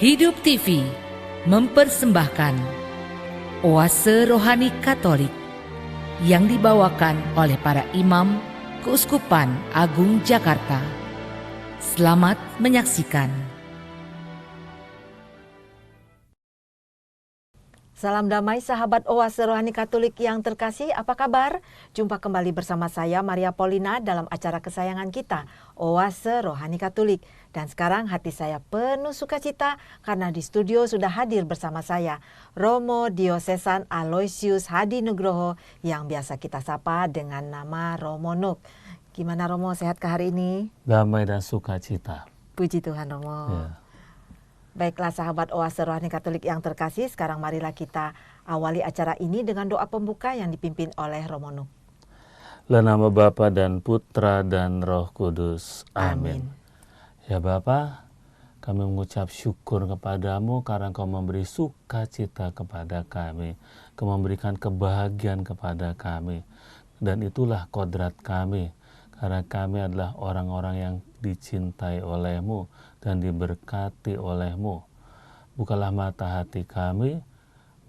Hidup TV mempersembahkan Oase Rohani Katolik yang dibawakan oleh para imam Keuskupan Agung Jakarta. Selamat menyaksikan. Salam damai sahabat Oase Rohani Katolik yang terkasih, apa kabar? Jumpa kembali bersama saya Maria Paulina dalam acara kesayangan kita, Oase Rohani Katolik. Dan sekarang hati saya penuh sukacita karena di studio sudah hadir bersama saya Romo Diosesan Aloysius Hadi Nugroho yang biasa kita sapa dengan nama Romo Nuk. Gimana Romo, sehat ke hari ini? Damai dan sukacita. Puji Tuhan Romo. Ya. Baiklah sahabat Oase Rohani Katolik yang terkasih, sekarang marilah kita awali acara ini dengan doa pembuka yang dipimpin oleh Romo Nuk. Dalam nama Bapa dan Putra dan Roh Kudus. Amin. Ya Bapa, kami mengucap syukur kepadamu karena Kau memberi sukacita kepada kami. Kau memberikan kebahagiaan kepada kami. Dan itulah kodrat kami. Karena kami adalah orang-orang yang dicintai oleh-Mu dan diberkati oleh-Mu. Bukalah mata hati kami,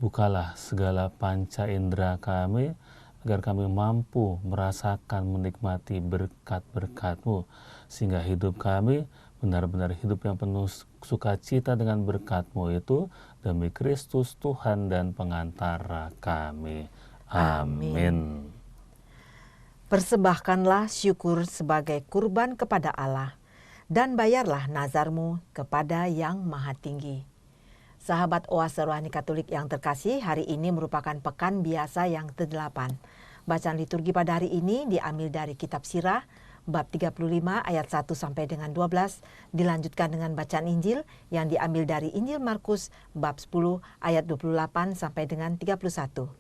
bukalah segala panca indera kami, agar kami mampu merasakan menikmati berkat-berkat-Mu, sehingga hidup kami benar-benar hidup yang penuh sukacita dengan berkat-Mu itu, demi Kristus Tuhan dan pengantara kami. Amin. Persembahkanlah syukur sebagai kurban kepada Allah, dan bayarlah nazarmu kepada Yang Maha Tinggi. Sahabat Oase Rohani Katolik yang terkasih, hari ini merupakan pekan biasa yang ke-8. Bacaan liturgi pada hari ini diambil dari kitab Sirah, bab 35 ayat 1 sampai dengan 12, dilanjutkan dengan bacaan Injil yang diambil dari Injil Markus, bab 10 ayat 28 sampai dengan 31.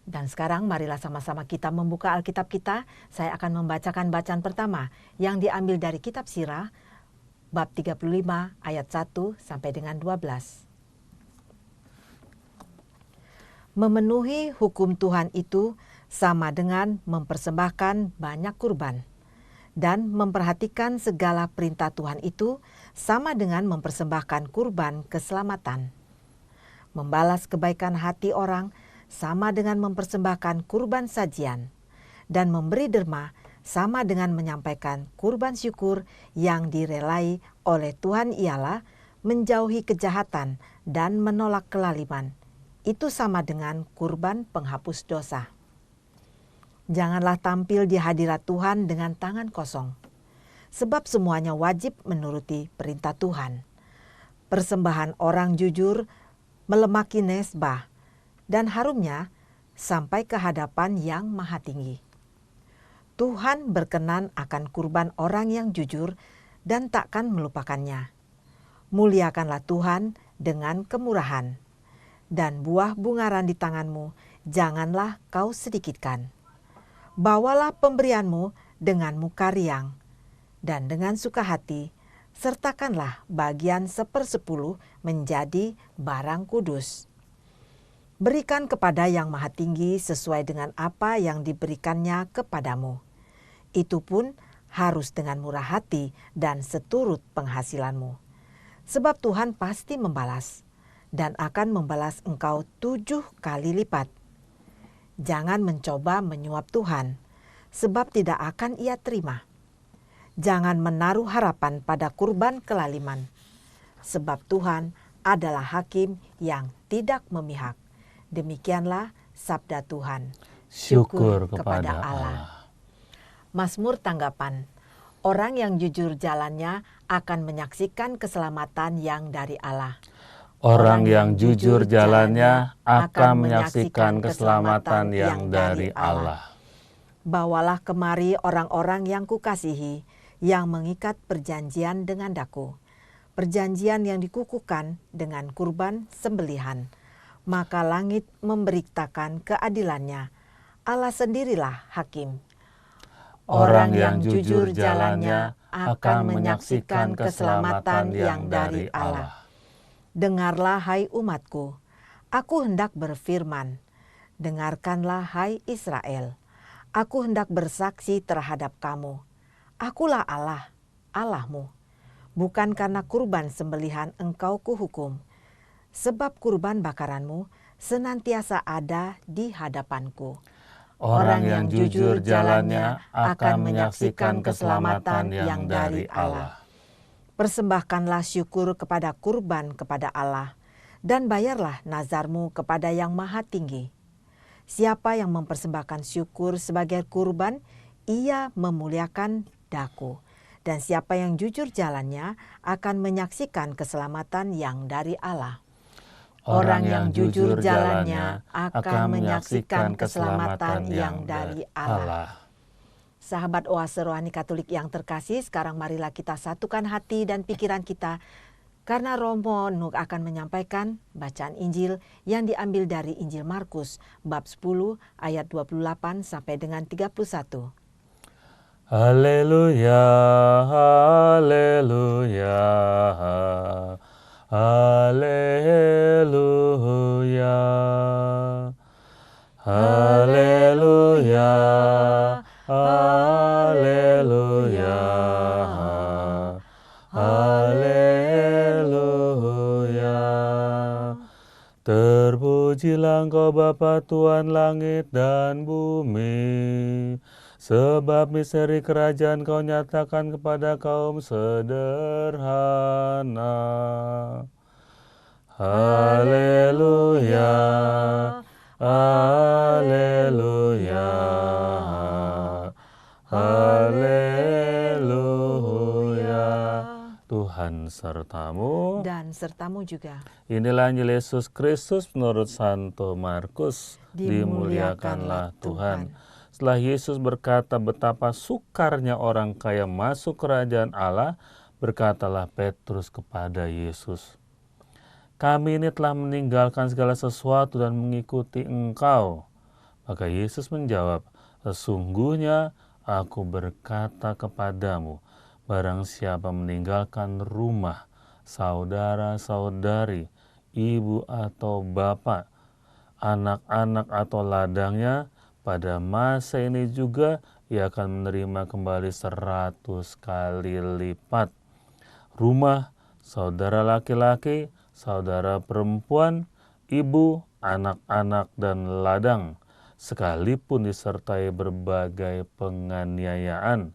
Dan sekarang marilah sama-sama kita membuka Alkitab kita. Saya akan membacakan bacaan pertama yang diambil dari kitab Sirah, bab 35 ayat 1 sampai dengan 12. Memenuhi hukum Tuhan itu sama dengan mempersembahkan banyak kurban. Dan memperhatikan segala perintah Tuhan itu sama dengan mempersembahkan kurban keselamatan. Membalas kebaikan hati orang sama dengan mempersembahkan kurban sajian, dan memberi derma sama dengan menyampaikan kurban syukur yang direlai oleh Tuhan ialah menjauhi kejahatan dan menolak kelaliman. Itu sama dengan kurban penghapus dosa. Janganlah tampil di hadirat Tuhan dengan tangan kosong, sebab semuanya wajib menuruti perintah Tuhan. Persembahan orang jujur melemaki mesbah, dan harumnya sampai ke hadapan Yang Maha Tinggi. Tuhan berkenan akan kurban orang yang jujur dan takkan melupakannya. Muliakanlah Tuhan dengan kemurahan, dan buah bungaran di tanganmu janganlah kau sedikitkan. Bawalah pemberianmu dengan muka riang, dan dengan suka hati sertakanlah bagian 1/10 menjadi barang kudus. Berikan kepada Yang Maha Tinggi sesuai dengan apa yang diberikannya kepadamu. Itu pun harus dengan murah hati dan seturut penghasilanmu. Sebab Tuhan pasti membalas, dan akan membalas engkau 7 kali lipat. Jangan mencoba menyuap Tuhan, sebab tidak akan Ia terima. Jangan menaruh harapan pada kurban kelaliman, sebab Tuhan adalah hakim yang tidak memihak. Demikianlah sabda Tuhan. Syukur kepada Allah. Mazmur tanggapan. Orang yang jujur jalannya akan menyaksikan keselamatan yang dari Allah. Orang yang jujur jalannya akan menyaksikan keselamatan yang dari Allah. Bawalah kemari orang-orang yang kukasihi, yang mengikat perjanjian dengan daku. Perjanjian yang dikukuhkan dengan kurban sembelihan. Maka langit memberitakan keadilannya. Allah sendirilah hakim. Orang yang jujur jalannya akan menyaksikan keselamatan yang dari Allah. Dengarlah hai umatku, aku hendak berfirman. Dengarkanlah hai Israel, aku hendak bersaksi terhadap kamu. Akulah Allah, Allahmu. bukan karena kurban sembelihan engkau kuhukum. Sebab kurban bakaranmu senantiasa ada di hadapanku. Orang yang jujur jalannya akan menyaksikan keselamatan yang dari Allah. Persembahkanlah syukur kepada kurban kepada Allah, dan bayarlah nazarmu kepada Yang Maha Tinggi. Siapa yang mempersembahkan syukur sebagai kurban, ia memuliakan Daku. Dan siapa yang jujur jalannya akan menyaksikan keselamatan yang dari Allah. Orang yang jujur jalannya akan menyaksikan keselamatan yang dari Allah. Sahabat Oase Rohani Katolik yang terkasih, sekarang marilah kita satukan hati dan pikiran kita, karena Romo Nuk akan menyampaikan bacaan Injil yang diambil dari Injil Markus bab 10 ayat 28 sampai dengan 31. Haleluya, haleluya, haleluya, haleluya, haleluya, haleluya. Terpujilah Engkau Bapa Tuhan langit dan bumi, sebab misteri kerajaan Kau nyatakan kepada kaum sederhana. Haleluya, haleluya, haleluya. Tuhan sertamu Dan sertamu juga. Inilah Injil Yesus Kristus menurut Santo Markus. Dimuliakanlah Tuhan. Setelah Yesus berkata betapa sukarnya orang kaya masuk kerajaan Allah, berkatalah Petrus kepada Yesus, "Kami ini telah meninggalkan segala sesuatu dan mengikuti Engkau." Maka Yesus menjawab, "Sesungguhnya aku berkata kepadamu, barang siapa meninggalkan rumah, saudara-saudari, ibu atau bapak, anak-anak atau ladangnya, pada masa ini juga ia akan menerima kembali 100 kali lipat. Rumah, saudara laki-laki, saudara perempuan, ibu, anak-anak, dan ladang, sekalipun disertai berbagai penganiayaan.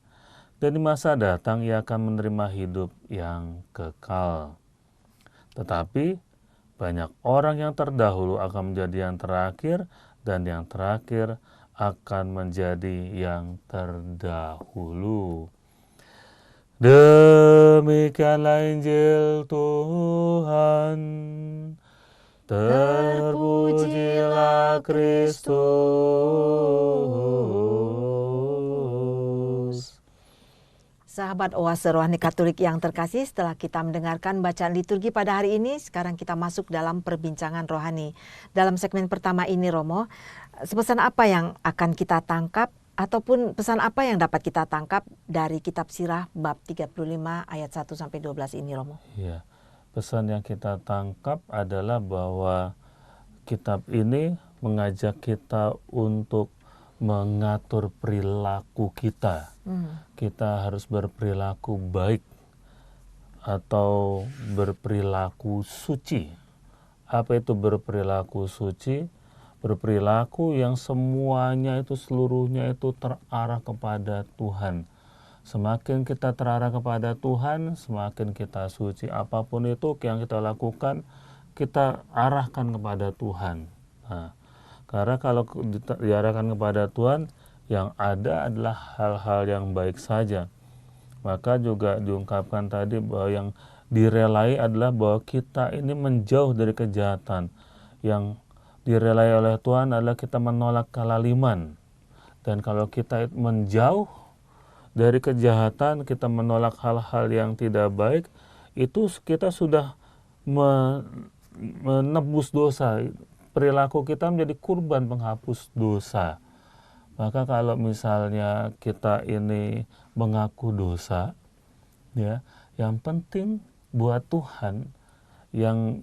Dan di masa datang ia akan menerima hidup yang kekal. Tetapi banyak orang yang terdahulu akan menjadi yang terakhir, dan yang terakhir akan menjadi yang terdahulu." Demikianlah Injil Tuhan. Terpujilah Kristus. Sahabat Oase Rohani Katolik yang terkasih, setelah kita mendengarkan bacaan liturgi pada hari ini, sekarang kita masuk dalam perbincangan rohani. Dalam segmen pertama ini, Romo, pesan apa yang akan kita tangkap ataupun pesan apa yang dapat kita tangkap dari kitab Sirah bab 35 ayat 1 sampai 12 ini, Romo? Ya, pesan yang kita tangkap adalah bahwa kitab ini mengajak kita untuk mengatur perilaku kita. Kita harus berperilaku baik atau berperilaku suci. Apa itu berperilaku suci? Berperilaku yang semuanya itu, seluruhnya itu terarah kepada Tuhan. Semakin kita terarah kepada Tuhan, semakin kita suci. Apapun itu yang kita lakukan, kita arahkan kepada Tuhan. Nah, karena kalau diarahkan kepada Tuhan, yang ada adalah hal-hal yang baik saja. Maka juga diungkapkan tadi bahwa yang direlai adalah bahwa kita ini menjauh dari kejahatan. Yang direlai oleh Tuhan adalah kita menolak kelaliman. Dan kalau kita menjauh dari kejahatan, kita menolak hal-hal yang tidak baik, itu kita sudah menebus dosa. Perilaku kita menjadi kurban penghapus dosa. Maka kalau misalnya kita ini mengaku dosa, ya, yang penting buat Tuhan yang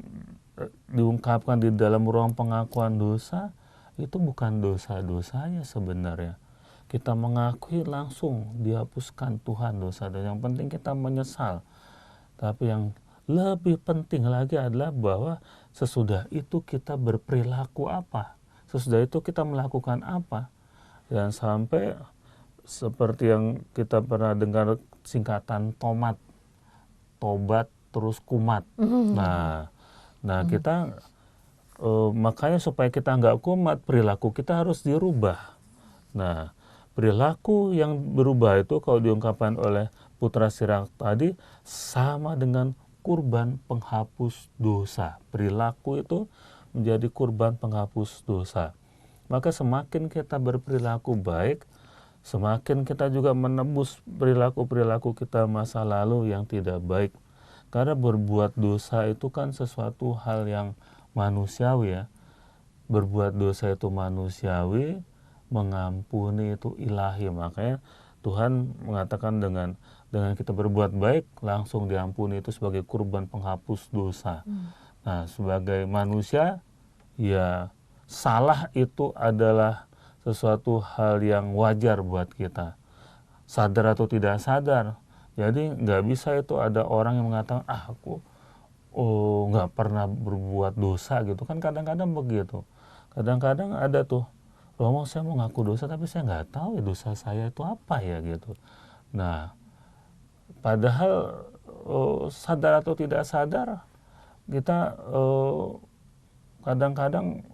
diungkapkan di dalam ruang pengakuan dosa itu bukan dosa-dosanya sebenarnya. Kita mengakui langsung dihapuskan Tuhan dosa, dan yang penting kita menyesal. Tapi yang lebih penting lagi adalah bahwa sesudah itu kita berperilaku apa, sesudah itu kita melakukan apa. Dan sampai seperti yang kita pernah dengar singkatan tomat, tobat terus kumat. Nah kita makanya supaya kita nggak kumat, perilaku kita harus dirubah. Nah, perilaku yang berubah itu kalau diungkapkan oleh Putra Sirak tadi sama dengan kurban penghapus dosa. Perilaku itu menjadi kurban penghapus dosa. Maka semakin kita berperilaku baik, semakin kita juga menebus perilaku-perilaku kita masa lalu yang tidak baik. Karena berbuat dosa itu kan sesuatu hal yang manusiawi ya. Berbuat dosa itu manusiawi, mengampuni itu ilahi. Makanya Tuhan mengatakan dengan kita berbuat baik langsung diampuni itu sebagai kurban penghapus dosa. Nah, sebagai manusia ya salah itu adalah sesuatu hal yang wajar buat kita, sadar atau tidak sadar. Jadi nggak bisa itu ada orang yang mengatakan aku nggak pernah berbuat dosa gitu kan, kadang-kadang begitu. Kadang-kadang ada tuh, Romo saya mau ngaku dosa tapi saya nggak tahu ya dosa saya itu apa ya gitu. Nah, padahal sadar atau tidak sadar kita kadang-kadang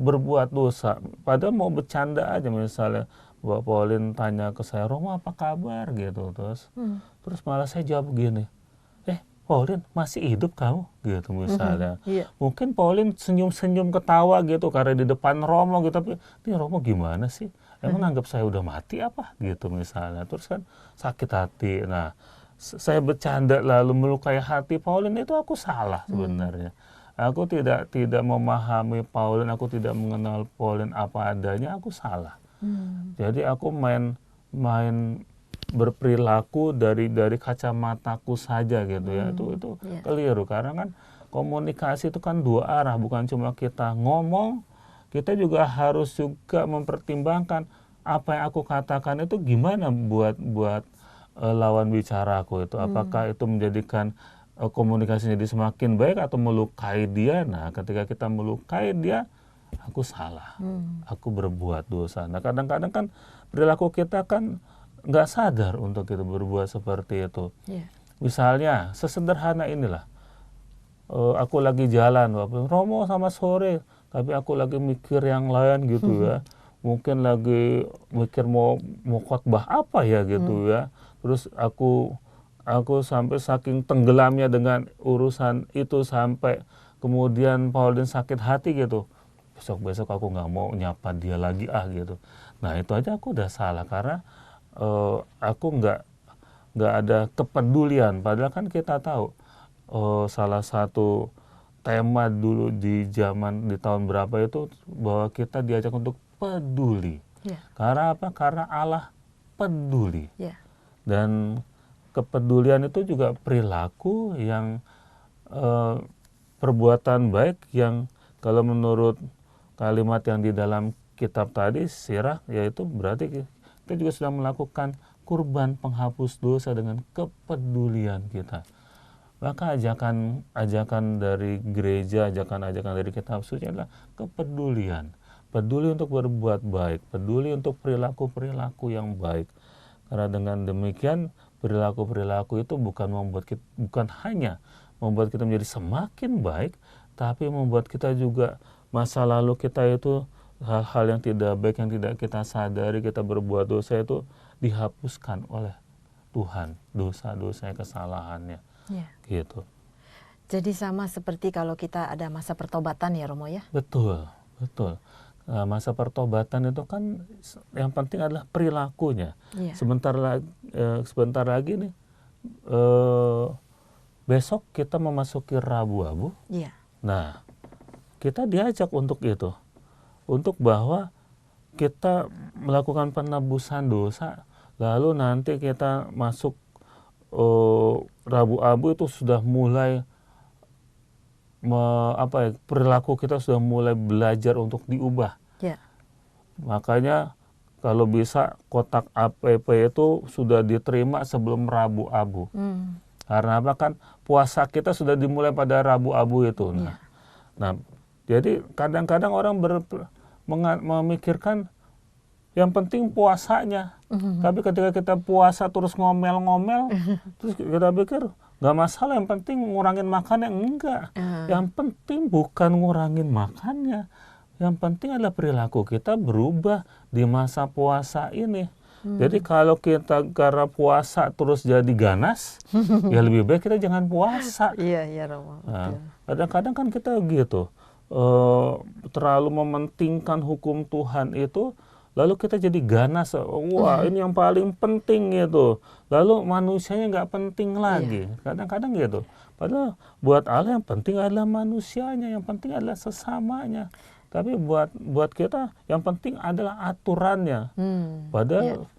berbuat dosa. Padahal mau bercanda aja, misalnya Mbak Pauline tanya ke saya, Romo apa kabar gitu, terus malah saya jawab begini, Pauline masih hidup kamu gitu misalnya. Mungkin Pauline senyum-senyum ketawa gitu karena di depan Romo gitu, tapi ini Romo gimana sih? Emang anggap saya udah mati apa gitu misalnya. Terus kan sakit hati. Nah, saya bercanda lalu melukai hati Pauline, itu aku salah sebenarnya. Aku tidak memahami Pauline, aku tidak mengenal Pauline apa adanya, aku salah. Jadi aku main berperilaku dari kacamataku saja gitu ya. Itu keliru, karena kan komunikasi itu kan dua arah, bukan cuma kita ngomong, kita juga harus juga mempertimbangkan apa yang aku katakan itu gimana buat lawan bicaraku itu, apakah itu menjadikan komunikasinya jadi semakin baik atau melukai dia. Nah, ketika kita melukai dia, aku salah, aku berbuat dosa. Nah, kadang-kadang kan perilaku kita kan nggak sadar untuk kita berbuat seperti itu. Misalnya sesederhana inilah, aku lagi jalan, Romo sama sore, tapi aku lagi mikir yang lain gitu ya. Mungkin lagi mikir mau khotbah apa ya gitu ya. Terus aku sampai saking tenggelamnya dengan urusan itu sampai kemudian Pauline sakit hati gitu. Besok aku nggak mau nyapa dia lagi gitu. Nah, itu aja aku udah salah karena aku nggak ada kepedulian. Padahal kan kita tahu salah satu tema dulu di tahun berapa itu bahwa kita diajak untuk peduli. Karena apa? Karena Allah peduli. Dan kepedulian itu juga perilaku yang perbuatan baik yang kalau menurut kalimat yang di dalam kitab tadi Sirah, yaitu berarti kita juga sudah melakukan kurban penghapus dosa dengan kepedulian kita. Maka ajakan dari gereja, ajakan dari kitab suci adalah kepedulian. Peduli untuk berbuat baik, peduli untuk perilaku-perilaku yang baik. Karena dengan demikian perilaku-perilaku itu bukan hanya membuat kita menjadi semakin baik, tapi membuat kita juga masa lalu kita itu hal-hal yang tidak baik yang tidak kita sadari, kita berbuat dosa itu dihapuskan oleh Tuhan, dosa-dosa kesalahannya. Gitu. Jadi sama seperti kalau kita ada masa pertobatan ya Romo ya? Betul. Nah, masa pertobatan itu kan yang penting adalah perilakunya. Sebentar lagi nih, besok kita memasuki Rabu Abu. Nah, kita diajak untuk itu, untuk bahwa kita melakukan penebusan dosa, lalu nanti kita masuk Rabu Abu itu sudah mulai perilaku kita sudah mulai belajar untuk diubah. Makanya kalau bisa kotak APP itu sudah diterima sebelum Rabu Abu. Karena apa kan puasa kita sudah dimulai pada Rabu Abu itu. Nah, jadi kadang-kadang orang memikirkan yang penting puasanya. Tapi ketika kita puasa terus ngomel-ngomel, terus kita pikir nggak masalah, yang penting ngurangin makannya. Enggak. Yang penting bukan ngurangin makannya. Yang penting adalah perilaku kita berubah di masa puasa ini. Jadi kalau kita karena puasa terus jadi ganas, ya lebih baik kita jangan puasa. Iya, Romo. Nah, kadang-kadang kan kita gitu, terlalu mementingkan hukum Tuhan itu, lalu kita jadi ganas. Wah, ini yang paling penting gitu. Lalu manusianya nggak penting lagi. Kadang-kadang gitu. Padahal buat Allah yang penting adalah manusianya, yang penting adalah sesamanya. Tapi buat kita yang penting adalah aturannya. Padahal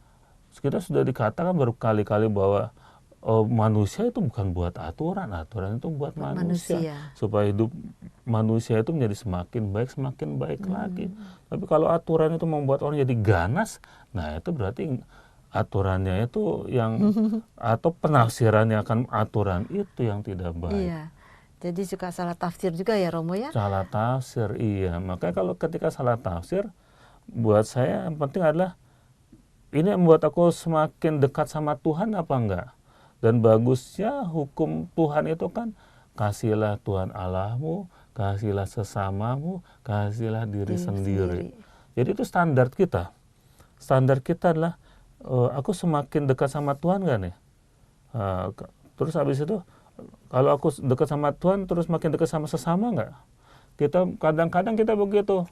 kita sudah dikatakan berkali-kali bahwa manusia itu bukan buat aturan itu buat manusia. Supaya hidup manusia itu menjadi semakin baik lagi. Tapi kalau aturan itu membuat orang jadi ganas, nah itu berarti aturannya itu yang atau penafsirannya akan aturan itu yang tidak baik. Iya. Jadi suka salah tafsir juga ya, Romo ya? Salah tafsir, iya. Makanya kalau ketika salah tafsir, buat saya yang penting adalah ini membuat aku semakin dekat sama Tuhan apa enggak? Dan bagusnya hukum Tuhan itu kan kasihilah Tuhan Allahmu, kasihilah sesamamu, kasihilah diri sendiri. Jadi itu standar kita. Standar kita adalah aku semakin dekat sama Tuhan nggak nih? Terus habis itu kalau aku dekat sama Tuhan terus makin dekat sama sesama nggak? Kita kadang-kadang kita begitu.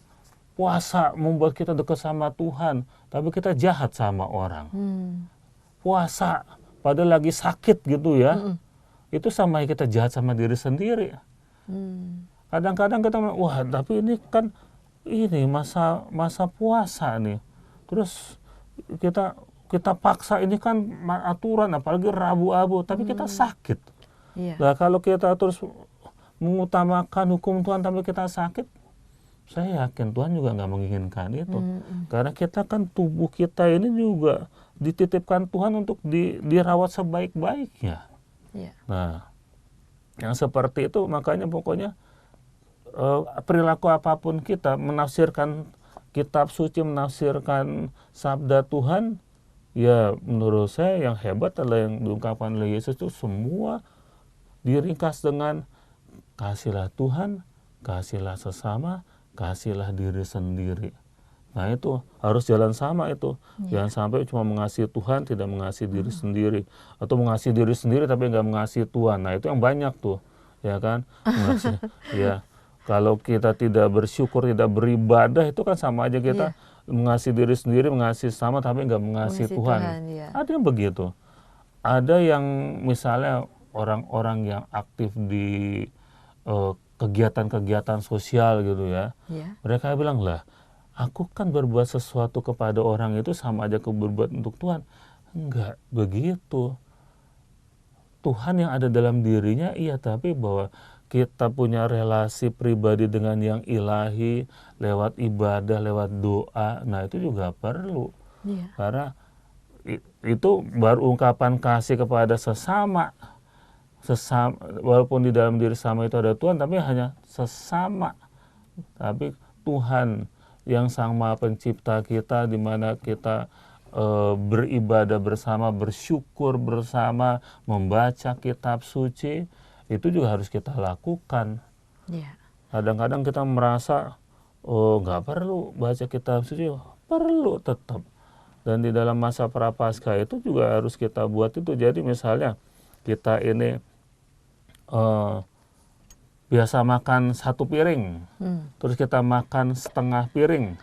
Puasa membuat kita dekat sama Tuhan, tapi kita jahat sama orang. Puasa, padahal lagi sakit gitu ya, itu sama kita jahat sama diri sendiri. Kadang-kadang kita, wah tapi ini kan masa puasa nih, terus kita paksa ini kan aturan, apalagi Rabu Abu, tapi kita sakit. Nah kalau kita terus mengutamakan hukum Tuhan tapi kita sakit, saya yakin Tuhan juga nggak menginginkan itu. Karena kita kan tubuh kita ini juga dititipkan Tuhan untuk dirawat sebaik-baiknya. Nah, yang seperti itu makanya pokoknya perilaku apapun kita, menafsirkan kitab suci, menafsirkan sabda Tuhan, ya menurut saya yang hebat adalah yang diungkapkan oleh Yesus itu semua diringkas dengan kasihlah Tuhan, kasihlah sesama, kasihlah diri sendiri. Nah itu harus jalan sama itu. Jangan sampai cuma mengasihi Tuhan tidak mengasihi diri sendiri, atau mengasihi diri sendiri tapi nggak mengasihi Tuhan. Nah itu yang banyak tuh, ya kan? Ya kalau kita tidak bersyukur, tidak beribadah, itu kan sama aja kita mengasihi diri sendiri, mengasihi sama tapi nggak mengasihi Tuhan. Ada yang begitu. Ada yang misalnya orang-orang yang aktif di kegiatan-kegiatan sosial gitu ya. Mereka bilang, lah aku kan berbuat sesuatu kepada orang itu sama aja aku berbuat untuk Tuhan. Enggak begitu. Tuhan yang ada dalam dirinya iya, tapi bahwa kita punya relasi pribadi dengan yang ilahi lewat ibadah, lewat doa, nah itu juga perlu. Karena itu baru ungkapan kasih kepada sesama, walaupun di dalam diri sama itu ada Tuhan, tapi hanya sesama. Tapi Tuhan yang Sang Maha Pencipta kita, di mana kita beribadah bersama, bersyukur bersama, membaca kitab suci, itu juga harus kita lakukan. Kadang-kadang kita merasa nggak perlu baca kitab suci, perlu tetap. Dan di dalam masa Prapaskah itu juga harus kita buat itu. Jadi misalnya kita ini biasa makan satu piring, terus kita makan setengah piring.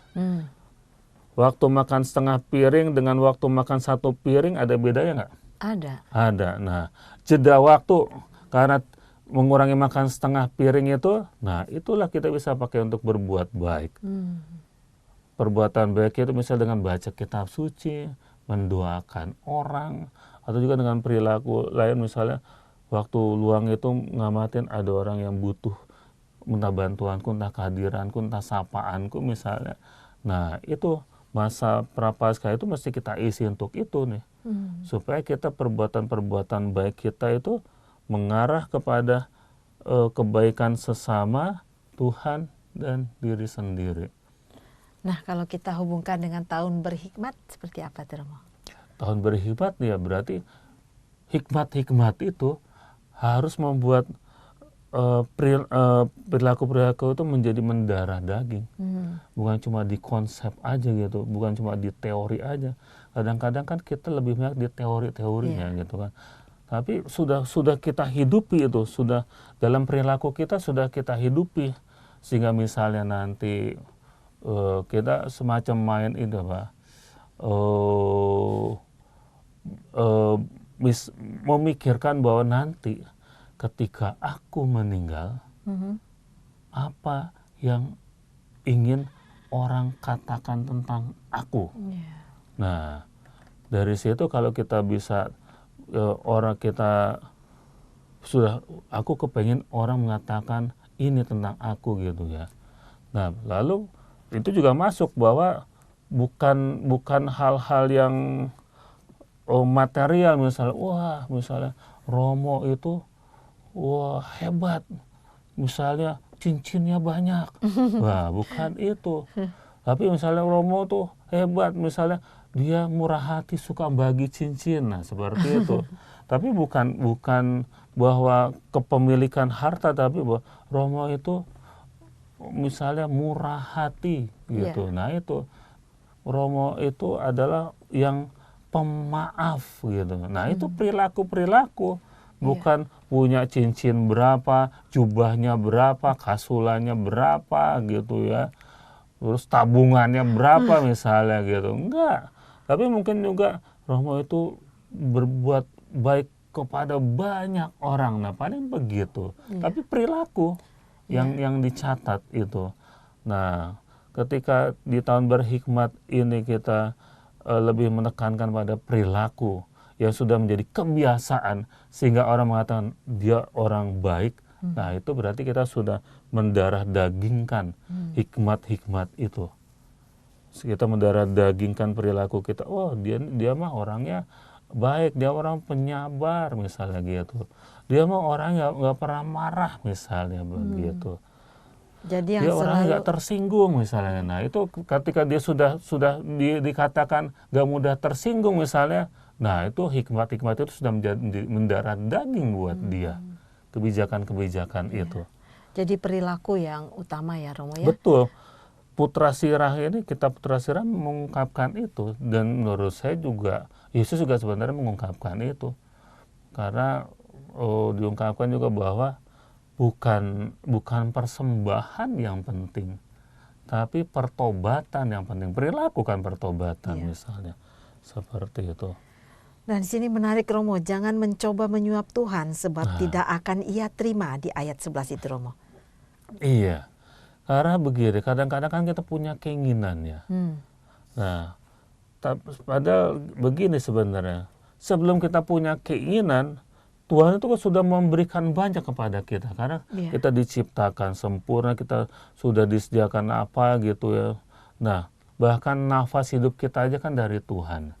Waktu makan setengah piring dengan waktu makan satu piring ada bedanya nggak? Ada. Nah, jeda waktu karena mengurangi makan setengah piring itu, nah itulah kita bisa pakai untuk berbuat baik. Perbuatan baik itu misalnya dengan baca kitab suci, mendoakan orang, atau juga dengan perilaku lain, misalnya waktu luang itu ngamatin ada orang yang butuh, entah bantuanku, entah kehadiranku, entah sapaanku misalnya. Nah itu masa Prapaskah itu mesti kita isi untuk itu nih. Supaya kita perbuatan-perbuatan baik kita itu mengarah kepada kebaikan sesama, Tuhan, dan diri sendiri. Nah, kalau kita hubungkan dengan tahun berhikmat, seperti apa tuh Romo? Tahun berhikmat ya berarti hikmat-hikmat itu harus membuat perilaku-perilaku itu menjadi mendarah daging. Bukan cuma di konsep aja gitu, bukan cuma di teori aja. Kadang-kadang kan kita lebih banyak di teori-teorinya gitu kan. Tapi sudah kita hidupi itu, sudah dalam perilaku kita sudah kita hidupi. Sehingga misalnya nanti kita semacam main itu apa? Memikirkan bahwa nanti ketika aku meninggal, apa yang ingin orang katakan tentang aku. Nah, dari situ kalau kita bisa orang kita aku kepengen orang mengatakan ini tentang aku gitu ya. Nah, lalu itu juga masuk bahwa bukan hal-hal yang material, misalnya Romo itu hebat, misalnya cincinnya banyak. Wah, bukan itu. Tapi misalnya Romo tuh hebat, misalnya dia murah hati, suka bagi cincin, nah seperti itu. Tapi bukan bahwa kepemilikan harta, tapi bahwa Romo itu misalnya murah hati gitu. Nah itu Romo itu adalah yang pemaaf gitu. Nah itu perilaku-perilaku. Bukan punya cincin berapa, jubahnya berapa, kasulannya berapa gitu ya. Terus tabungannya berapa misalnya gitu. Enggak. Tapi mungkin juga Romo itu berbuat baik kepada banyak orang. Nah paling begitu. Tapi perilaku yang dicatat itu. Nah ketika di tahun berhikmat ini kita lebih menekankan pada perilaku yang sudah menjadi kebiasaan sehingga orang mengatakan dia orang baik. Nah itu berarti kita sudah mendarah dagingkan hikmat-hikmat itu. Kita mendarah dagingkan perilaku kita. Oh dia mah orangnya baik, dia orang penyabar misalnya gitu. Dia mah orang nggak pernah marah misalnya begitu. Jadi yang dia orang nggak tersinggung misalnya. Nah itu ketika dia sudah dikatakan nggak mudah tersinggung misalnya. Nah itu hikmat-hikmat itu sudah mendarah daging buat dia. Kebijakan-kebijakan itu. Jadi perilaku yang utama ya Romo ya? Betul. Putra Sirah ini, kitab Putra Sirah mengungkapkan itu. Dan menurut saya juga, Yesus juga sebenarnya mengungkapkan itu. Karena diungkapkan juga bahwa bukan persembahan yang penting. Tapi pertobatan yang penting. Perilaku kan pertobatan misalnya. Seperti itu. Dan di sini menarik Romo, jangan mencoba menyuap Tuhan sebab tidak akan ia terima di ayat 11 itu Romo. Iya, karena begini, kadang-kadang kan kita punya keinginan ya. Nah, padahal begini sebenarnya, sebelum kita punya keinginan, Tuhan itu sudah memberikan banyak kepada kita. Karena kita diciptakan sempurna, kita sudah disediakan apa gitu ya. Nah, bahkan nafas hidup kita aja kan dari Tuhan.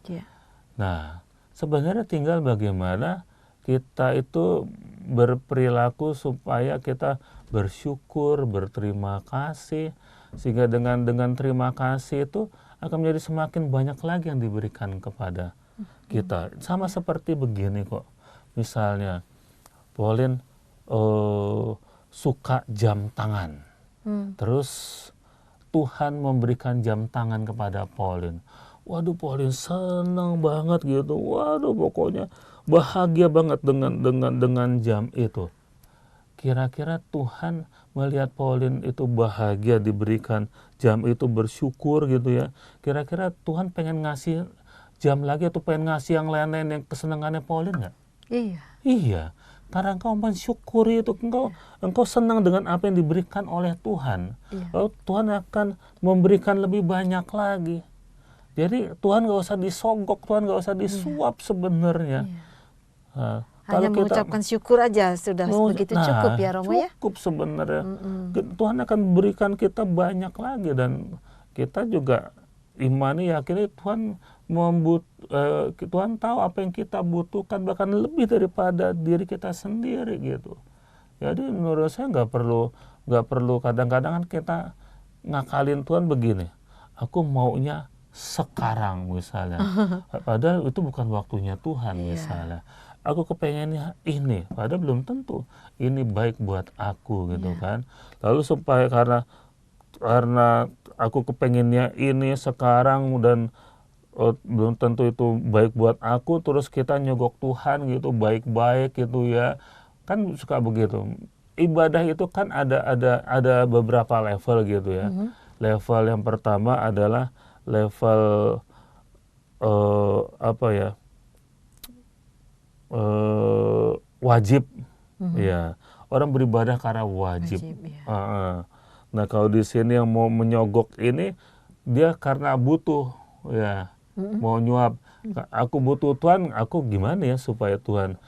Nah, sebenarnya tinggal bagaimana kita itu berperilaku supaya kita bersyukur, berterima kasih, sehingga dengan terima kasih itu akan menjadi semakin banyak lagi yang diberikan kepada kita. Sama seperti begini kok, misalnya Pauline suka jam tangan, terus Tuhan memberikan jam tangan kepada Pauline. Waduh, Pauline senang banget gitu. Waduh, pokoknya bahagia banget dengan jam itu. Kira-kira Tuhan melihat Pauline itu bahagia diberikan jam itu, bersyukur gitu ya. Kira-kira Tuhan pengen ngasih jam lagi atau pengen ngasih yang lain-lain yang kesenangannya Pauline nggak? Iya. Karena engkau mensyukuri itu, engkau senang dengan apa yang diberikan oleh Tuhan. Lalu Tuhan akan memberikan lebih banyak lagi. Jadi Tuhan nggak usah disogok, Tuhan nggak usah disuap sebenarnya. Hanya mengucapkan syukur aja sudah begitu cukup ya Romo ya? Cukup sebenarnya. Tuhan akan berikan kita banyak lagi dan kita juga imani yakini Tuhan Tuhan tahu apa yang kita butuhkan, bahkan lebih daripada diri kita sendiri gitu. Jadi menurut saya nggak perlu kadang-kadang kan kita ngakalin Tuhan begini, aku maunya sekarang misalnya, padahal itu bukan waktunya Tuhan misalnya. Aku kepengennya ini, padahal belum tentu ini baik buat aku gitu kan. Lalu supaya karena aku kepengennya ini sekarang dan belum tentu itu baik buat aku, terus kita nyogok Tuhan gitu baik-baik gitu ya, kan suka begitu. Ibadah itu kan ada beberapa level gitu ya. Level yang pertama adalah level wajib. Ya, orang beribadah karena wajib. Nah, kalau di sini yang mau menyogok ini dia karena butuh ya. Mau nyuap, aku butuh Tuhan, aku gimana ya supaya Tuhan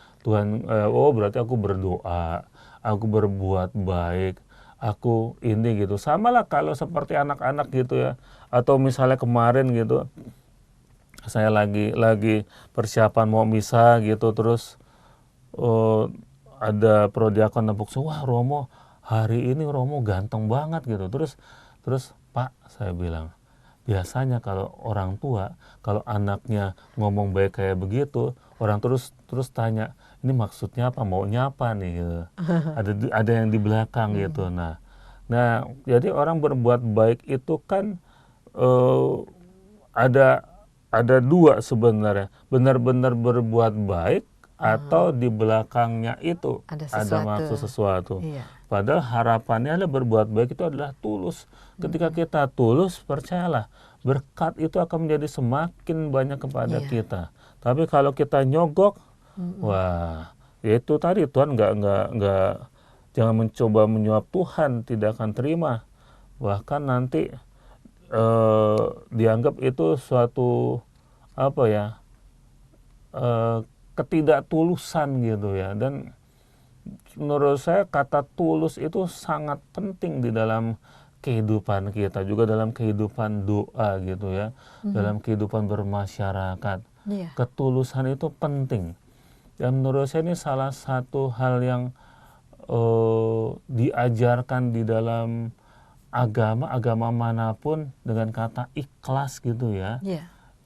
berarti aku berdoa, aku berbuat baik, aku ini gitu. Sama lah kalau seperti anak-anak gitu ya, atau misalnya kemarin gitu saya lagi persiapan mau misa gitu, terus ada prodiakon nepuk, wah Romo hari ini Romo ganteng banget gitu. Terus Pak, saya bilang, biasanya kalau orang tua, kalau anaknya ngomong baik kayak begitu, orang terus tanya, ini maksudnya apa, maunya apa nih gitu. Ada yang di belakang gitu. Nah jadi orang berbuat baik itu kan ada dua sebenarnya, benar-benar berbuat baik atau di belakangnya itu ada maksud sesuatu. Padahal harapannya adalah berbuat baik itu adalah tulus. Ketika kita tulus, percayalah, berkat itu akan menjadi semakin banyak kepada kita. Tapi kalau kita nyogok, wah, ya itu tadi, Tuhan nggak jangan mencoba menyuap Tuhan, tidak akan terima. Bahkan nanti dianggap itu suatu ketidaktulusan gitu ya. Dan menurut saya kata tulus itu sangat penting di dalam kehidupan kita, juga dalam kehidupan doa gitu ya, dalam kehidupan bermasyarakat. Ketulusan itu penting. Dan menurut saya ini salah satu hal yang diajarkan di dalam agama manapun, dengan kata ikhlas gitu ya.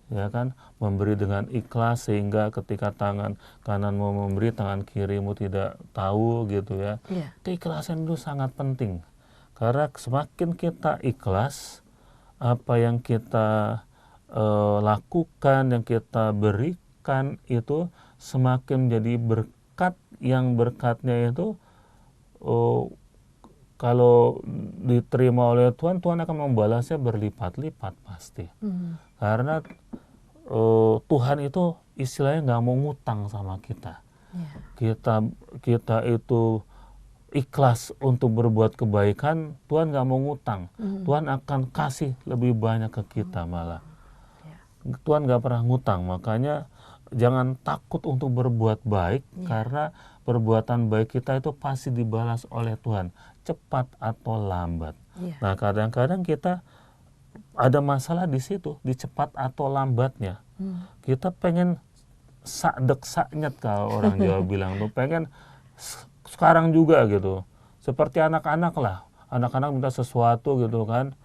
Ya kan, memberi dengan ikhlas sehingga ketika tangan kanan mau memberi, tangan kirimu tidak tahu gitu ya. Keikhlasan itu sangat penting, karena semakin kita ikhlas, apa yang kita lakukan, yang kita berikan itu semakin menjadi berkat, yang berkatnya itu kalau diterima oleh Tuhan, Tuhan akan membalasnya berlipat-lipat pasti. Karena Tuhan itu istilahnya nggak mau ngutang sama kita. Kita itu ikhlas untuk berbuat kebaikan, Tuhan nggak mau ngutang. Tuhan akan kasih lebih banyak ke kita malah. Tuhan nggak pernah ngutang, makanya jangan takut untuk berbuat baik, karena perbuatan baik kita itu pasti dibalas oleh Tuhan, cepat atau lambat. Nah, kadang-kadang kita ada masalah di situ, di cepat atau lambatnya. Kita pengen sak-dek sak-nyet, kalau orang Jawa bilang tuh, pengen sekarang juga gitu. Seperti anak-anak lah, anak-anak minta sesuatu gitu kan.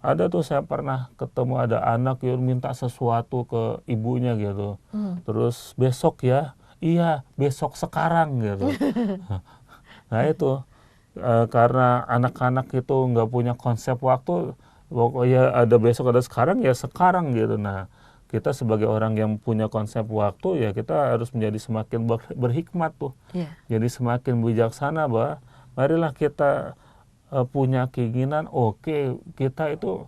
Ada tuh, saya pernah ketemu ada anak yang minta sesuatu ke ibunya gitu. Terus besok ya, iya besok sekarang gitu. Nah itu karena anak-anak itu nggak punya konsep waktu, pokoknya ada besok ada sekarang ya sekarang gitu. Nah kita sebagai orang yang punya konsep waktu, ya kita harus menjadi semakin berhikmat tuh. Jadi semakin bijaksana, bahwa marilah kita punya keinginan, oke, kita itu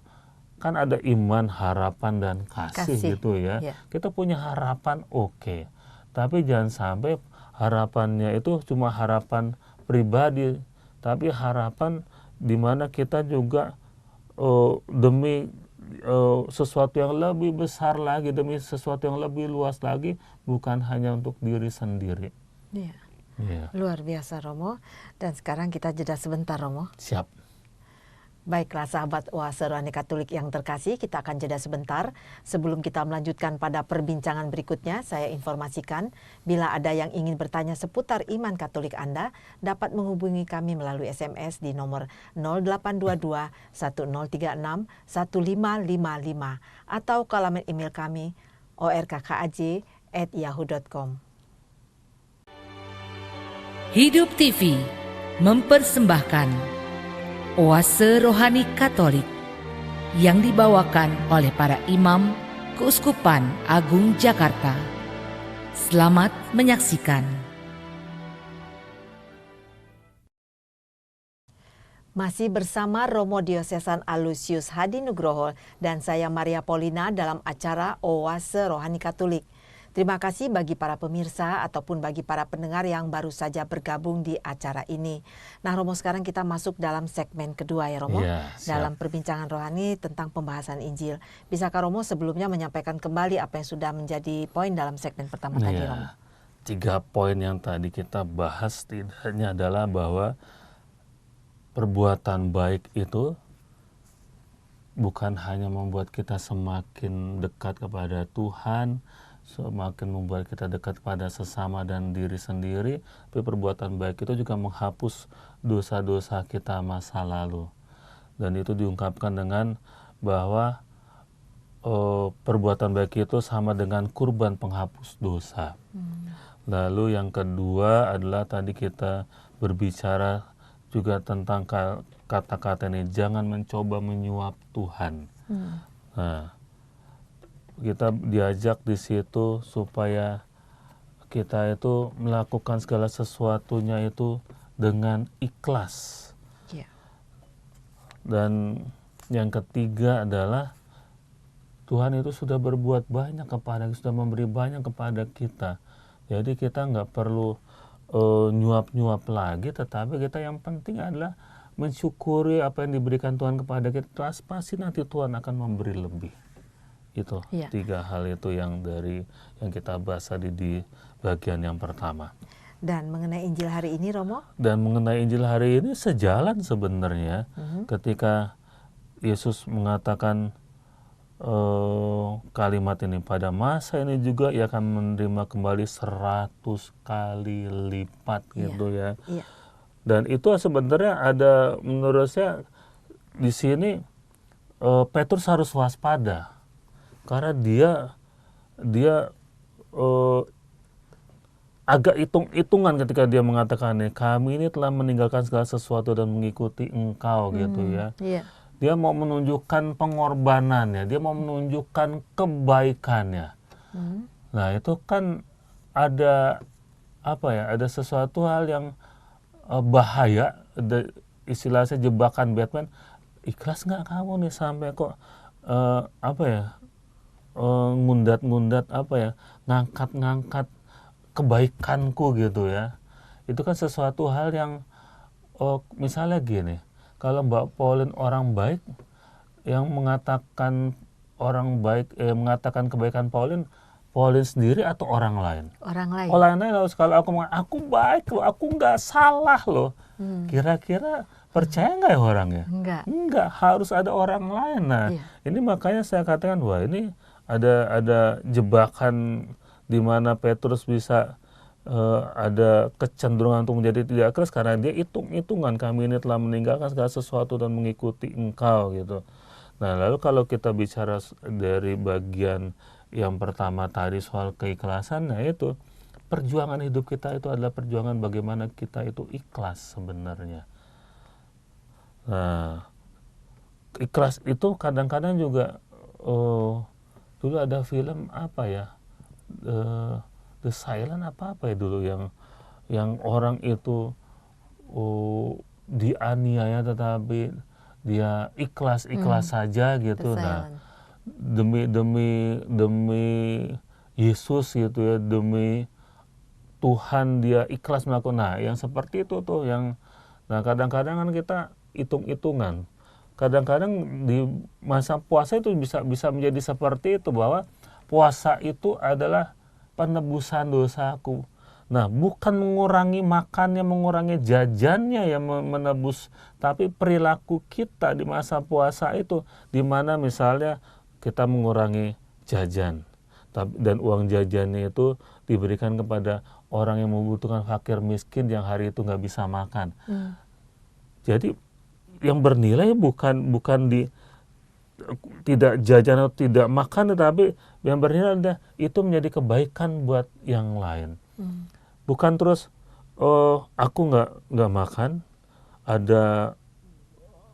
kan ada iman, harapan, dan kasih gitu ya. Kita punya harapan, oke. Tapi jangan sampai harapannya itu cuma harapan pribadi, tapi harapan di mana kita juga demi sesuatu yang lebih besar lagi, demi sesuatu yang lebih luas lagi, bukan hanya untuk diri sendiri. Luar biasa Romo. Dan sekarang kita jeda sebentar Romo. Siap. Baiklah sahabat Oase Rohani Katolik yang terkasih, kita akan jeda sebentar. Sebelum kita melanjutkan pada perbincangan berikutnya, saya informasikan bila ada yang ingin bertanya seputar iman Katolik Anda, dapat menghubungi kami melalui SMS di nomor 0822 1036 1555 atau ke alamat email kami orkkaj@yahoo.com. Hidup TV mempersembahkan Oase Rohani Katolik yang dibawakan oleh para imam Keuskupan Agung Jakarta. Selamat menyaksikan. Masih bersama Romo Diosesan Alusius Hadi Nugroho dan saya Maria Paulina dalam acara Oase Rohani Katolik. Terima kasih bagi para pemirsa ataupun bagi para pendengar yang baru saja bergabung di acara ini. Nah Romo, sekarang kita masuk dalam segmen kedua ya Romo, dalam perbincangan rohani tentang pembahasan Injil. Bisakah Romo sebelumnya menyampaikan kembali apa yang sudah menjadi poin dalam segmen pertama tadi Romo? 3 poin yang tadi kita bahas tidaknya adalah bahwa perbuatan baik itu bukan hanya membuat kita semakin dekat kepada Tuhan, semakin membuat kita dekat kepada sesama dan diri sendiri, tapi perbuatan baik itu juga menghapus dosa-dosa kita masa lalu. Dan itu diungkapkan dengan bahwa perbuatan baik itu sama dengan kurban penghapus dosa. Lalu yang kedua adalah tadi kita berbicara juga tentang kata-kata ini, jangan mencoba menyuap Tuhan. Nah, kita diajak di situ supaya kita itu melakukan segala sesuatunya itu dengan ikhlas. Dan yang ketiga adalah Tuhan itu sudah berbuat banyak kepada kita, sudah memberi banyak kepada kita. Jadi kita nggak perlu nyuap-nyuap lagi, tetapi kita yang penting adalah mensyukuri apa yang diberikan Tuhan kepada kita. Pasti nanti Tuhan akan memberi lebih. Itu 3 hal itu yang kita bahas tadi di bagian yang pertama. Dan mengenai Injil hari ini Romo? Dan mengenai Injil hari ini sejalan sebenarnya ketika Yesus mengatakan kalimat ini, pada masa ini juga ia akan menerima kembali 100 kali lipat gitu ya. Dan itu sebenarnya ada, menurut saya di sini Petrus harus waspada. Karena dia agak hitung-hitungan ketika dia mengatakan nih, kami ini telah meninggalkan segala sesuatu dan mengikuti engkau gitu ya. Dia mau menunjukkan pengorbanannya, dia mau menunjukkan kebaikannya. Nah itu kan ada ada sesuatu hal yang bahaya, istilahnya jebakan Batman. Ikhlas nggak kamu nih sampai kok ngundat-ngundat ngangkat-ngangkat kebaikanku gitu ya. Itu kan sesuatu hal yang misalnya gini, kalau Mbak Pauline orang baik yang mengatakan orang baik mengatakan kebaikan Pauline sendiri atau orang lain? Orang lain. Orang lain. Kalau aku baik loh, aku nggak salah loh. Kira-kira percaya nggak ya orangnya? Enggak, harus ada orang lain. Nah, ini makanya saya katakan wah ini ada jebakan di mana Petrus bisa ada kecenderungan untuk menjadi tidak ikhlas karena dia hitung-hitungan, kami ini telah meninggalkan segala sesuatu dan mengikuti engkau gitu. Nah, lalu kalau kita bicara dari bagian yang pertama tadi soal keikhlasan, nah itu perjuangan hidup kita itu adalah perjuangan bagaimana kita itu ikhlas sebenarnya. Nah, ikhlas itu kadang-kadang juga dulu ada film The Silent apa ya dulu yang orang itu dianiaya tetapi dia ikhlas saja gitu. Nah, demi Yesus gitu ya, demi Tuhan dia ikhlas melakukan. Nah, yang seperti itu tuh yang kadang-kadang kan kita hitung-hitungan. Kadang-kadang di masa puasa itu bisa menjadi seperti itu, bahwa puasa itu adalah penebusan dosaku. Nah, bukan mengurangi makannya, mengurangi jajannya yang menebus, tapi perilaku kita di masa puasa itu, di mana misalnya kita mengurangi jajan, dan uang jajannya itu diberikan kepada orang yang membutuhkan, fakir miskin yang hari itu nggak bisa makan. Jadi yang bernilai bukan di tidak jajan atau tidak makan, tetapi yang bernilai adalah itu menjadi kebaikan buat yang lain. Bukan terus aku nggak makan, ada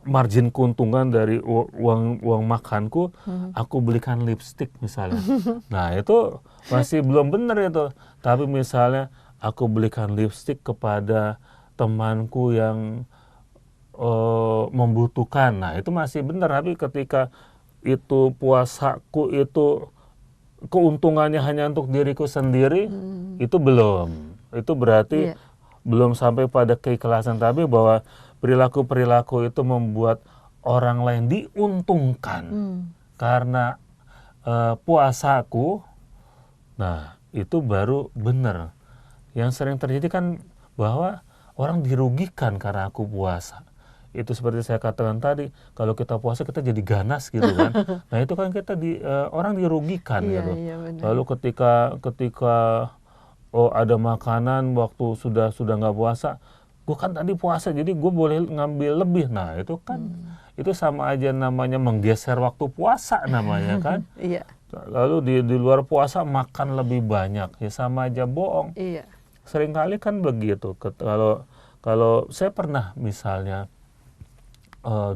margin keuntungan dari uang makanku, aku belikan lipstik misalnya. Nah, itu masih belum benar itu. Tapi misalnya aku belikan lipstik kepada temanku yang membutuhkan, nah itu masih benar. Tapi ketika itu puasaku itu keuntungannya hanya untuk diriku sendiri, itu belum. Itu berarti belum sampai pada keikhlasan, tapi bahwa perilaku-perilaku itu membuat orang lain diuntungkan karena puasaku. Nah, itu baru benar. Yang sering terjadi kan bahwa orang dirugikan karena aku puasa. Itu seperti saya katakan tadi, kalau kita puasa kita jadi ganas gitu kan. Nah, itu kan kita orang dirugikan gitu. Lalu ketika ada makanan waktu sudah nggak puasa, gue kan tadi puasa jadi gue boleh ngambil lebih. Nah, itu kan itu sama aja namanya menggeser waktu puasa namanya kan. Lalu di luar puasa makan lebih banyak, ya sama aja bohong. Seringkali kan begitu. Kalau saya pernah misalnya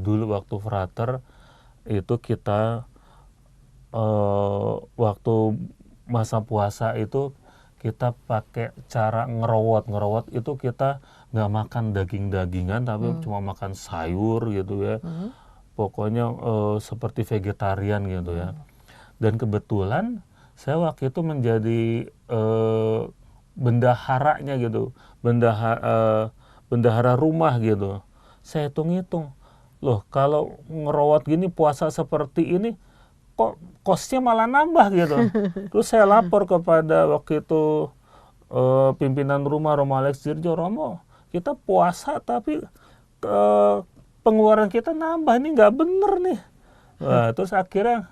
dulu waktu frater itu kita waktu masa puasa itu kita pakai cara ngerowot itu, kita nggak makan daging-dagingan tapi cuma makan sayur gitu ya. Pokoknya seperti vegetarian gitu ya. Dan kebetulan saya waktu itu menjadi bendaharanya gitu, bendahara rumah gitu. Saya hitung-hitung, loh kalau ngerawat gini puasa seperti ini kok kosnya malah nambah gitu. Terus saya lapor kepada waktu itu pimpinan rumah, Romo Alex Dirjo, Romo kita puasa tapi pengeluaran kita nambah, ini nggak bener nih. Nah, terus akhirnya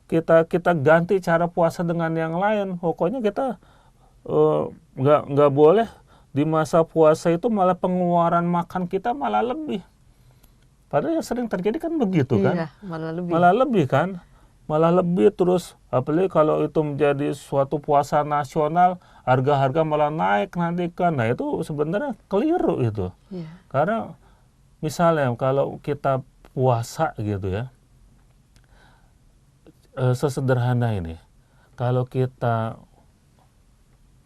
kita ganti cara puasa dengan yang lain. Pokoknya kita nggak boleh di masa puasa itu malah pengeluaran makan kita malah lebih. Padahal yang sering terjadi kan begitu kan. Malah lebih terus, apalagi kalau itu menjadi suatu puasa nasional, harga-harga malah naik nanti kan. Nah, itu sebenarnya keliru itu. Karena misalnya kalau kita puasa gitu ya, sesederhana ini, kalau kita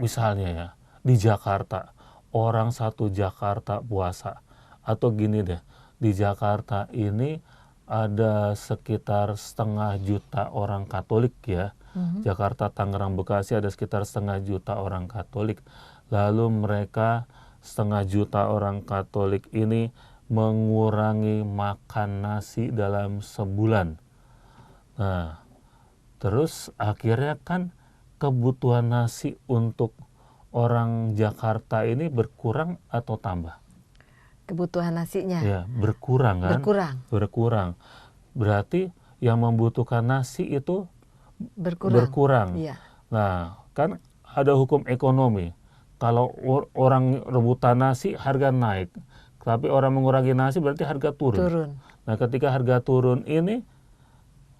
misalnya ya di Jakarta, orang satu Jakarta puasa, atau gini deh, di Jakarta ini ada sekitar 500 juta orang Katolik ya. Jakarta, Tangerang, Bekasi ada sekitar 500 juta orang Katolik. Lalu mereka 500 juta orang Katolik ini mengurangi makan nasi dalam sebulan. Nah, terus akhirnya kan kebutuhan nasi untuk orang Jakarta ini berkurang atau tambah? Kebutuhan nasinya? Ya, berkurang kan? Berkurang. Berarti yang membutuhkan nasi itu berkurang. Nah, kan ada hukum ekonomi. Kalau orang rebutan nasi, harga naik. Tapi orang mengurangi nasi berarti harga turun. Nah, ketika harga turun ini,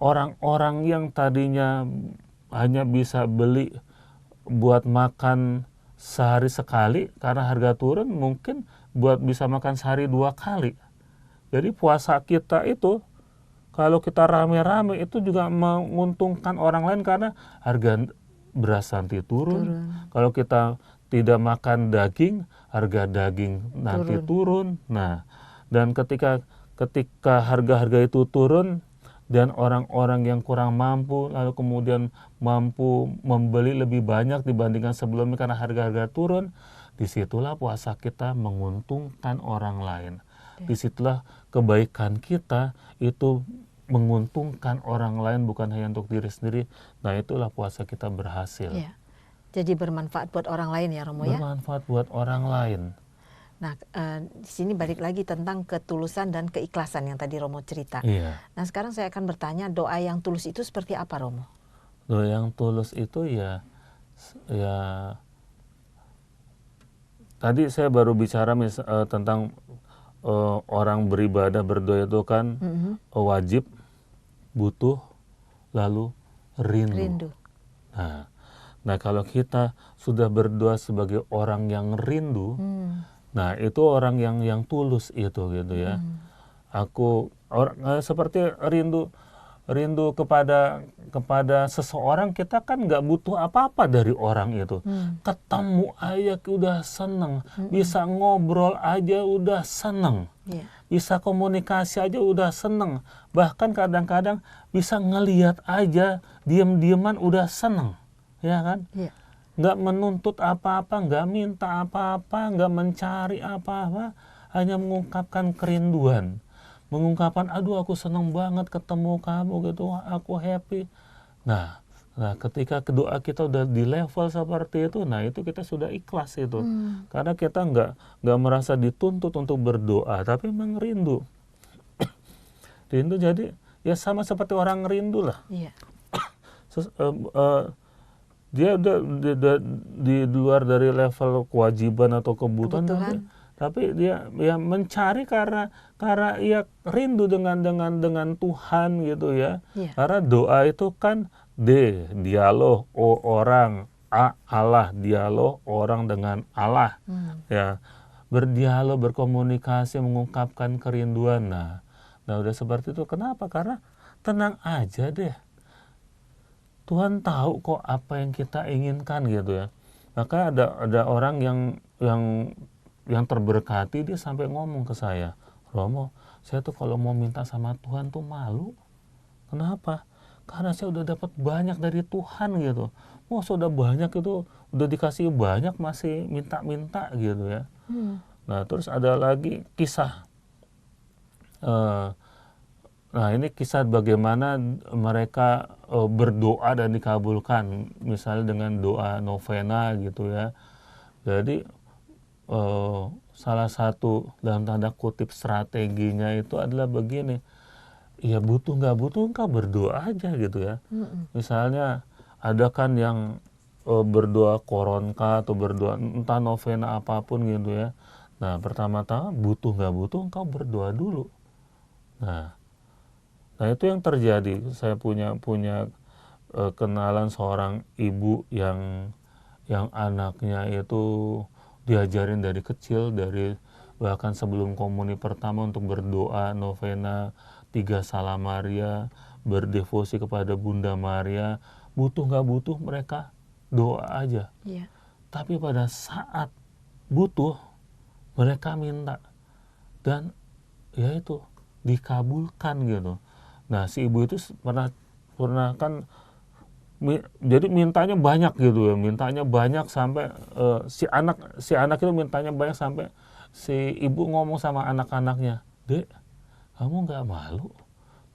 orang-orang yang tadinya hanya bisa beli buat makan sehari sekali, karena harga turun mungkin buat bisa makan sehari 2 kali. Jadi puasa kita itu kalau kita rame-rame itu juga menguntungkan orang lain karena harga beras nanti turun. Kalau kita tidak makan daging, harga daging nanti turun. Nah, dan ketika harga-harga itu turun dan orang-orang yang kurang mampu lalu kemudian mampu membeli lebih banyak dibandingkan sebelumnya karena harga-harga turun, disitulah puasa kita menguntungkan orang lain. Disitulah kebaikan kita itu menguntungkan orang lain, bukan hanya untuk diri sendiri. Nah, itulah puasa kita berhasil. Jadi bermanfaat buat orang lain ya Romo ya. Bermanfaat buat orang lain. Nah, di sini balik lagi tentang ketulusan dan keikhlasan yang tadi Romo cerita. Iya. Nah, sekarang saya akan bertanya, doa yang tulus itu seperti apa Romo? Doa yang tulus itu ya tadi saya baru bicara tentang orang beribadah berdoa itu kan wajib, butuh, lalu rindu. Nah, kalau kita sudah berdoa sebagai orang yang rindu, nah itu orang yang tulus itu gitu ya. Seperti rindu kepada seseorang, kita kan nggak butuh apa-apa dari orang itu. Ketemu aja udah seneng, bisa ngobrol aja udah seneng, bisa komunikasi aja udah seneng. Bahkan kadang-kadang bisa ngelihat aja diem-dieman udah seneng, ya kan? Nggak menuntut apa-apa, nggak minta apa-apa, nggak mencari apa-apa, hanya mengungkapkan kerinduan. Mengungkapkan, aduh aku seneng banget ketemu kamu gitu, aku happy. Nah ketika doa kita udah di level seperti itu, nah itu kita sudah ikhlas itu. Karena kita nggak merasa dituntut untuk berdoa, tapi memang rindu. Rindu jadi ya sama seperti orang rindu lah. Dia udah di luar dari level kewajiban atau kebutuhan. Tapi dia ya mencari karena ia rindu dengan Tuhan gitu ya. Karena doa itu kan dialog orang, Allah, dialog orang dengan Allah. Ya, berdialog, berkomunikasi, mengungkapkan kerinduan. Nah udah seperti itu. Kenapa? Karena tenang aja deh. Tuhan tahu kok apa yang kita inginkan gitu ya. Maka ada orang yang terberkati, dia sampai ngomong ke saya, Romo, saya tuh kalau mau minta sama Tuhan tuh malu. Kenapa? Karena saya udah dapat banyak dari Tuhan gitu. Sudah banyak itu, udah dikasih banyak masih minta-minta gitu ya. Nah terus ada lagi kisah. Nah ini kisah bagaimana mereka berdoa dan dikabulkan, misalnya dengan doa novena gitu ya. Jadi salah satu dalam tanda kutip strateginya itu adalah begini, ya butuh nggak butuh engkau berdoa aja gitu ya. Misalnya ada kan yang berdoa koronka atau berdoa entah novena apapun gitu ya. Nah pertama-tama butuh nggak butuh engkau berdoa dulu. Nah itu yang terjadi. Saya punya kenalan seorang ibu yang anaknya itu diajarin dari kecil, bahkan sebelum komuni pertama untuk berdoa novena 3 Salam Maria, berdevosi kepada Bunda Maria. Butuh nggak butuh mereka doa aja. Tapi pada saat butuh mereka minta, dan ya itu dikabulkan gitu. Nah si ibu itu pernah kan jadi mintanya banyak gitu ya, mintanya banyak sampai si anak itu mintanya banyak sampai si ibu ngomong sama anak-anaknya, Dek, kamu nggak malu?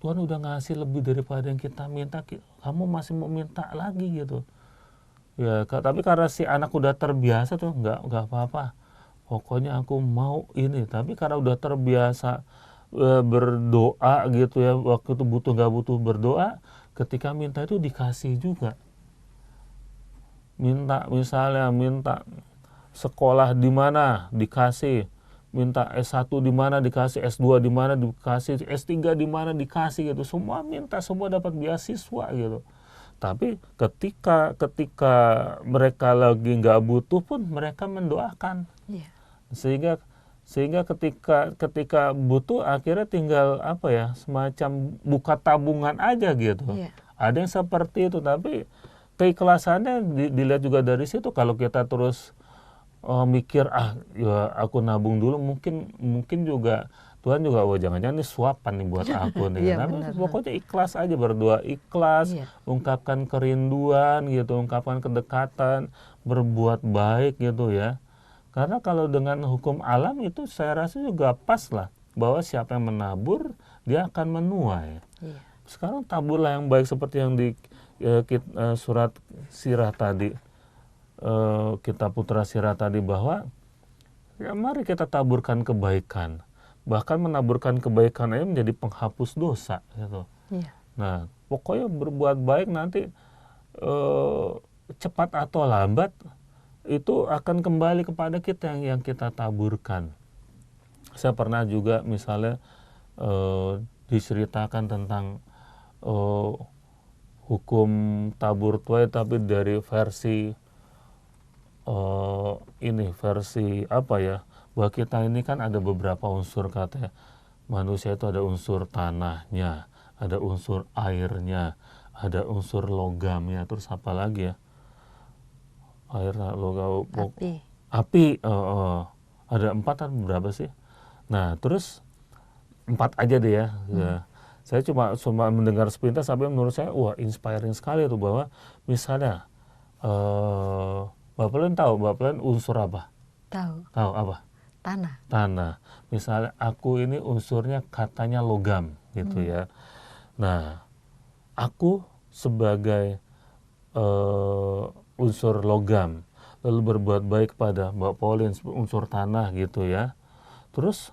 Tuhan udah ngasih lebih daripada yang kita minta, kamu masih mau minta lagi gitu. Ya tapi karena si anak udah terbiasa tuh, nggak apa-apa, pokoknya aku mau ini. Tapi karena udah terbiasa berdoa gitu ya, waktu itu butuh nggak butuh berdoa, ketika minta itu dikasih juga. Misalnya minta sekolah di mana dikasih, minta S1 di mana dikasih, S2 di mana dikasih, S3 di mana dikasih gitu. Semua minta, semua dapat beasiswa gitu. Tapi ketika mereka lagi nggak butuh pun mereka mendoakan. Sehingga ketika butuh akhirnya tinggal semacam buka tabungan aja gitu. Ada yang seperti itu, tapi keikhlasannya dilihat juga dari situ. Kalau kita terus mikir ya aku nabung dulu, mungkin juga Tuhan juga jangan-jangan ini suapan nih buat aku nih. Pokoknya ikhlas aja, berdoa ikhlas, ungkapkan kerinduan gitu, ungkapkan kedekatan, berbuat baik gitu ya. Karena kalau dengan hukum alam itu saya rasa juga pas lah, bahwa siapa yang menabur dia akan menuai. Sekarang taburlah yang baik, seperti yang di surat sirah tadi. kitab Putra Sirah tadi bahwa ya mari kita taburkan kebaikan. Bahkan menaburkan kebaikan aja menjadi penghapus dosa gitu. Iya. Nah, pokoknya berbuat baik nanti cepat atau lambat itu akan kembali kepada kita yang kita taburkan. Saya pernah juga misalnya diceritakan tentang hukum tabur tuai, tapi dari versi versi apa ya? Bahwa kita ini kan ada beberapa unsur, katanya manusia itu ada unsur tanahnya, ada unsur airnya, ada unsur logamnya, terus apa lagi ya? Air, logam, api. Ada 4 atau berapa sih? Nah, terus 4 aja deh ya. Ya. Saya cuma mendengar sepintas, tapi menurut saya wah inspiring sekali tuh, bahwa misalnya Bapak Len tahu, Bapak Len unsur apa? Tahu. Tahu apa? Tanah. Misalnya aku ini unsurnya katanya logam gitu ya. Nah, aku sebagai unsur logam lalu berbuat baik pada Mbak Pauline unsur tanah gitu ya. Terus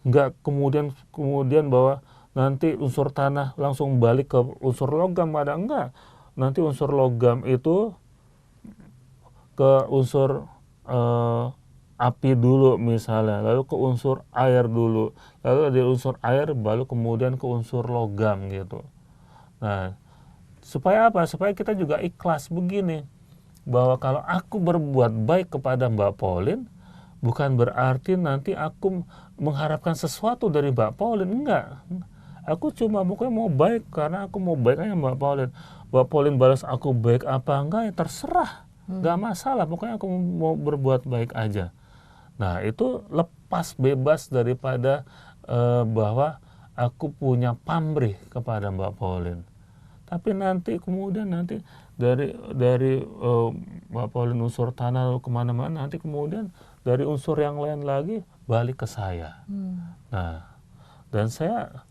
nggak kemudian bahwa nanti unsur tanah langsung balik ke unsur logam, pada enggak. Nanti unsur logam itu ke unsur api dulu misalnya, lalu ke unsur air dulu, lalu dari unsur air baru kemudian ke unsur logam gitu. Nah, supaya apa? Supaya kita juga ikhlas begini, bahwa kalau aku berbuat baik kepada Mbak Pauline, bukan berarti nanti aku mengharapkan sesuatu dari Mbak Pauline, enggak. Aku cuma pokoknya mau baik karena aku mau baik aja Mbak Pauline. Mbak Pauline balas aku baik apa enggak ya terserah, enggak masalah, pokoknya aku mau berbuat baik aja. Nah, itu lepas bebas daripada bahwa aku punya pamrih kepada Mbak Pauline. Tapi nanti kemudian dari Mbak Pauline unsur tanah kemana-mana, nanti kemudian dari unsur yang lain lagi balik ke saya. Nah, dan saya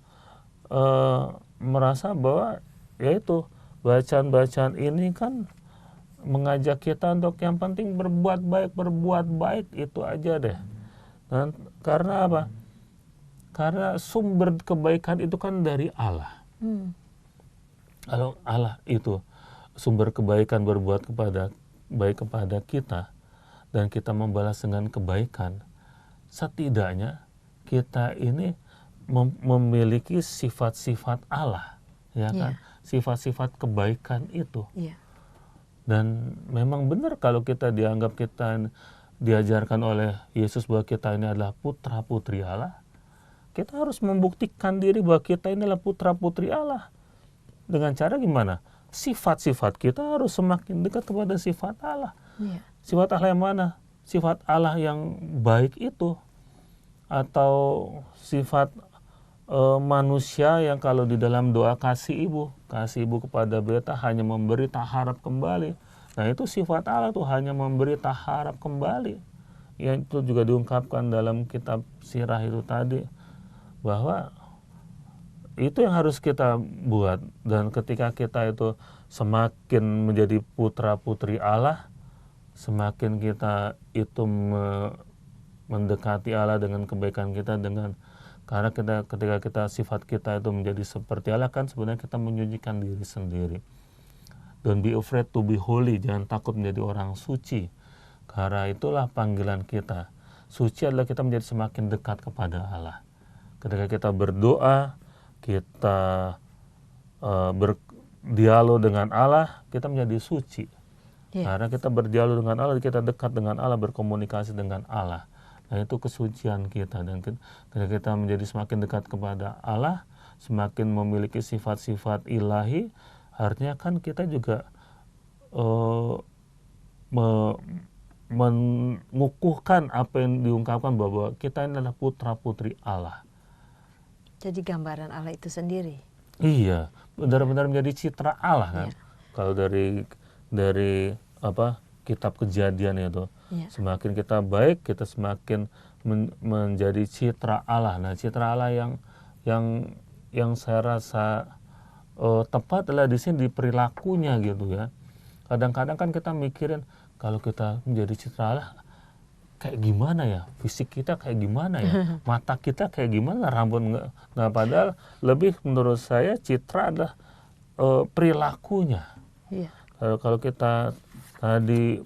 merasa bahwa yaitu bacaan-bacaan ini kan mengajak kita untuk yang penting berbuat baik itu aja deh. Dan karena apa? Karena sumber kebaikan itu kan dari Allah. Kalau Allah itu sumber kebaikan, berbuat baik kepada kita dan kita membalas dengan kebaikan, setidaknya kita ini memiliki sifat-sifat Allah, ya kan? Sifat-sifat kebaikan itu. Dan memang benar kalau kita diajarkan oleh Yesus bahwa kita ini adalah putra-putri Allah, kita harus membuktikan diri bahwa kita ini adalah putra-putri Allah. Dengan cara gimana? Sifat-sifat kita harus semakin dekat kepada sifat Allah. Sifat Allah yang mana? Sifat Allah yang baik itu, atau sifat manusia yang kalau di dalam doa kasih ibu kepada beta hanya memberi tak harap kembali. Nah, itu sifat Allah tuh, hanya memberi tak harap kembali. Yang itu juga diungkapkan dalam kitab Sirah itu tadi, bahwa itu yang harus kita buat. Dan ketika kita itu semakin menjadi putra putri Allah, semakin kita itu mendekati Allah dengan kebaikan kita, karena ketika kita sifat kita itu menjadi seperti Allah, kan sebenarnya kita menyucikan diri sendiri. Don't be afraid to be holy, jangan takut menjadi orang suci. Karena itulah panggilan kita. Suci adalah kita menjadi semakin dekat kepada Allah. Ketika kita berdoa, kita berdialog dengan Allah, kita menjadi suci. Karena kita berdialog dengan Allah, kita dekat dengan Allah, berkomunikasi dengan Allah. Nah, itu kesucian kita. Dan ketika kita menjadi semakin dekat kepada Allah, semakin memiliki sifat-sifat ilahi, artinya kan kita juga mengukuhkan apa yang diungkapkan bahwa kita ini adalah putra-putri Allah. Jadi gambaran Allah itu sendiri. Iya, benar-benar menjadi citra Allah kan. Kalau dari kitab Kejadian itu, semakin kita baik, kita semakin menjadi citra Allah. Nah, citra Allah yang saya rasa tepat adalah di sini di perilakunya gitu ya. Kadang-kadang kan kita mikirin kalau kita menjadi citra Allah, kayak gimana ya, fisik kita kayak gimana ya, mata kita kayak gimana, rambut nggak, padahal lebih menurut saya citra adalah perilakunya. Iya. Kalau kita tadi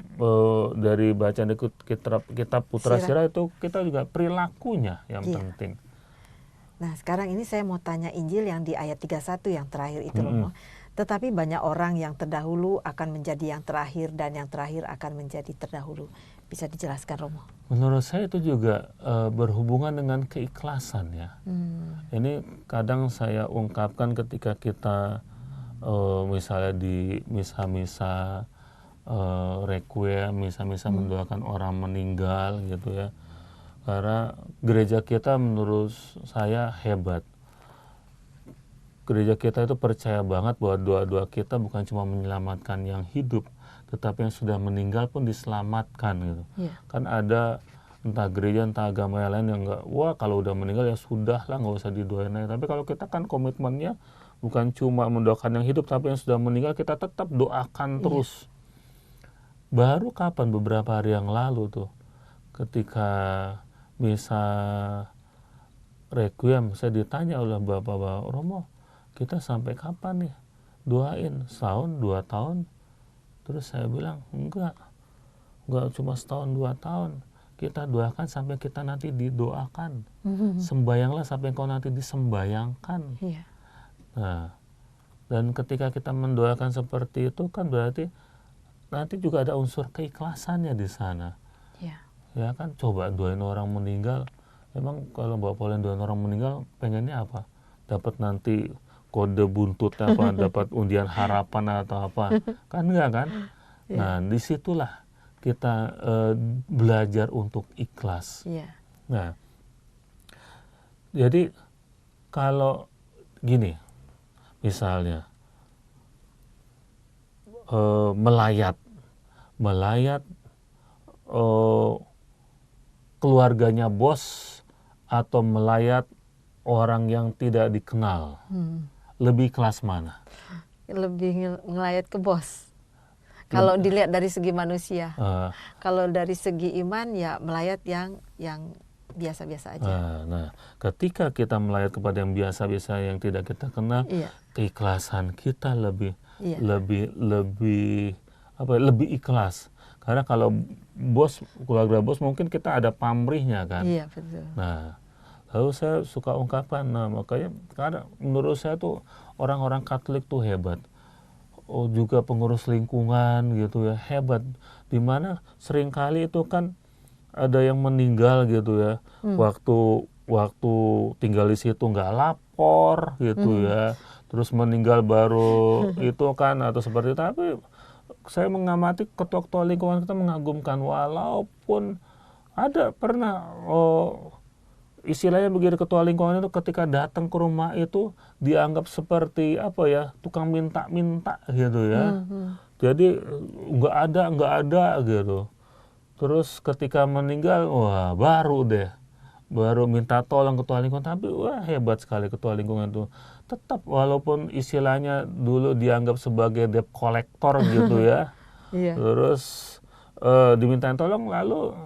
dari bacaan di kitab Putra Sirah itu, kita juga perilakunya yang penting. Nah, sekarang ini saya mau tanya Injil yang di ayat 31 yang terakhir itu, Romo. Tetapi banyak orang yang terdahulu akan menjadi yang terakhir, dan yang terakhir akan menjadi terdahulu. Bisa dijelaskan, Romo? Menurut saya itu juga berhubungan dengan keikhlasan ya. Ini kadang saya ungkapkan ketika kita misalnya di misa-misa requiem, misa-misa mendoakan orang meninggal gitu ya. Karena gereja kita menurut saya hebat. Gereja kita itu percaya banget bahwa doa-doa kita bukan cuma menyelamatkan yang hidup, tetapi yang sudah meninggal pun diselamatkan gitu. Kan ada entah gereja entah agama yang lain yang enggak, wah kalau udah meninggal ya sudah lah, nggak usah didoain lagi. Tapi kalau kita kan komitmennya bukan cuma mendoakan yang hidup, tapi yang sudah meninggal kita tetap doakan terus. Baru kapan beberapa hari yang lalu tuh, ketika misa requiem, saya ditanya oleh bapak-bapak, Romo, kita sampai kapan nih doain? Setahun, 2 tahun? Terus saya bilang, enggak cuma setahun 2 tahun. Kita doakan sampai kita nanti didoakan. Sembayanglah sampai kau nanti disembayangkan. Nah, dan ketika kita mendoakan seperti itu kan berarti nanti juga ada unsur keikhlasannya di sana. Ya kan, coba doain orang meninggal. Emang kalau Mbak Pauline doain orang meninggal, pengennya apa? Dapat nanti kode buntut apa, dapat undian harapan atau apa? Kan enggak kan? Nah, disitulah kita belajar untuk ikhlas. Nah, jadi kalau gini, misalnya melayat keluarganya bos atau melayat orang yang tidak dikenal, lebih kelas mana? Lebih ngelayat ke bos. Kalau dilihat dari segi manusia. Kalau dari segi iman ya melayat yang biasa-biasa aja. Nah, ketika kita melayat kepada yang biasa-biasa yang tidak kita kenal, keikhlasan kita lebih ikhlas. Karena kalau keluarga bos mungkin kita ada pamrihnya kan. Iya, betul. Nah, lalu saya suka ungkapkan, nah makanya karena menurut saya tuh orang-orang Katolik tuh hebat. Juga pengurus lingkungan gitu ya, hebat. Dimana seringkali itu kan ada yang meninggal gitu ya, waktu tinggal di situ nggak lapor gitu ya, terus meninggal baru itu kan atau seperti itu. Tapi saya mengamati ketua-ketua lingkungan kita mengagumkan, walaupun ada pernah istilahnya begitu, ketua lingkungan itu ketika datang ke rumah itu dianggap seperti apa ya, tukang minta-minta gitu ya. Jadi nggak ada gitu. Terus ketika meninggal, wah baru minta tolong ketua lingkungan. Tapi wah hebat sekali ketua lingkungan itu. Tetap walaupun istilahnya dulu dianggap sebagai debt collector gitu ya. Terus dimintain tolong, lalu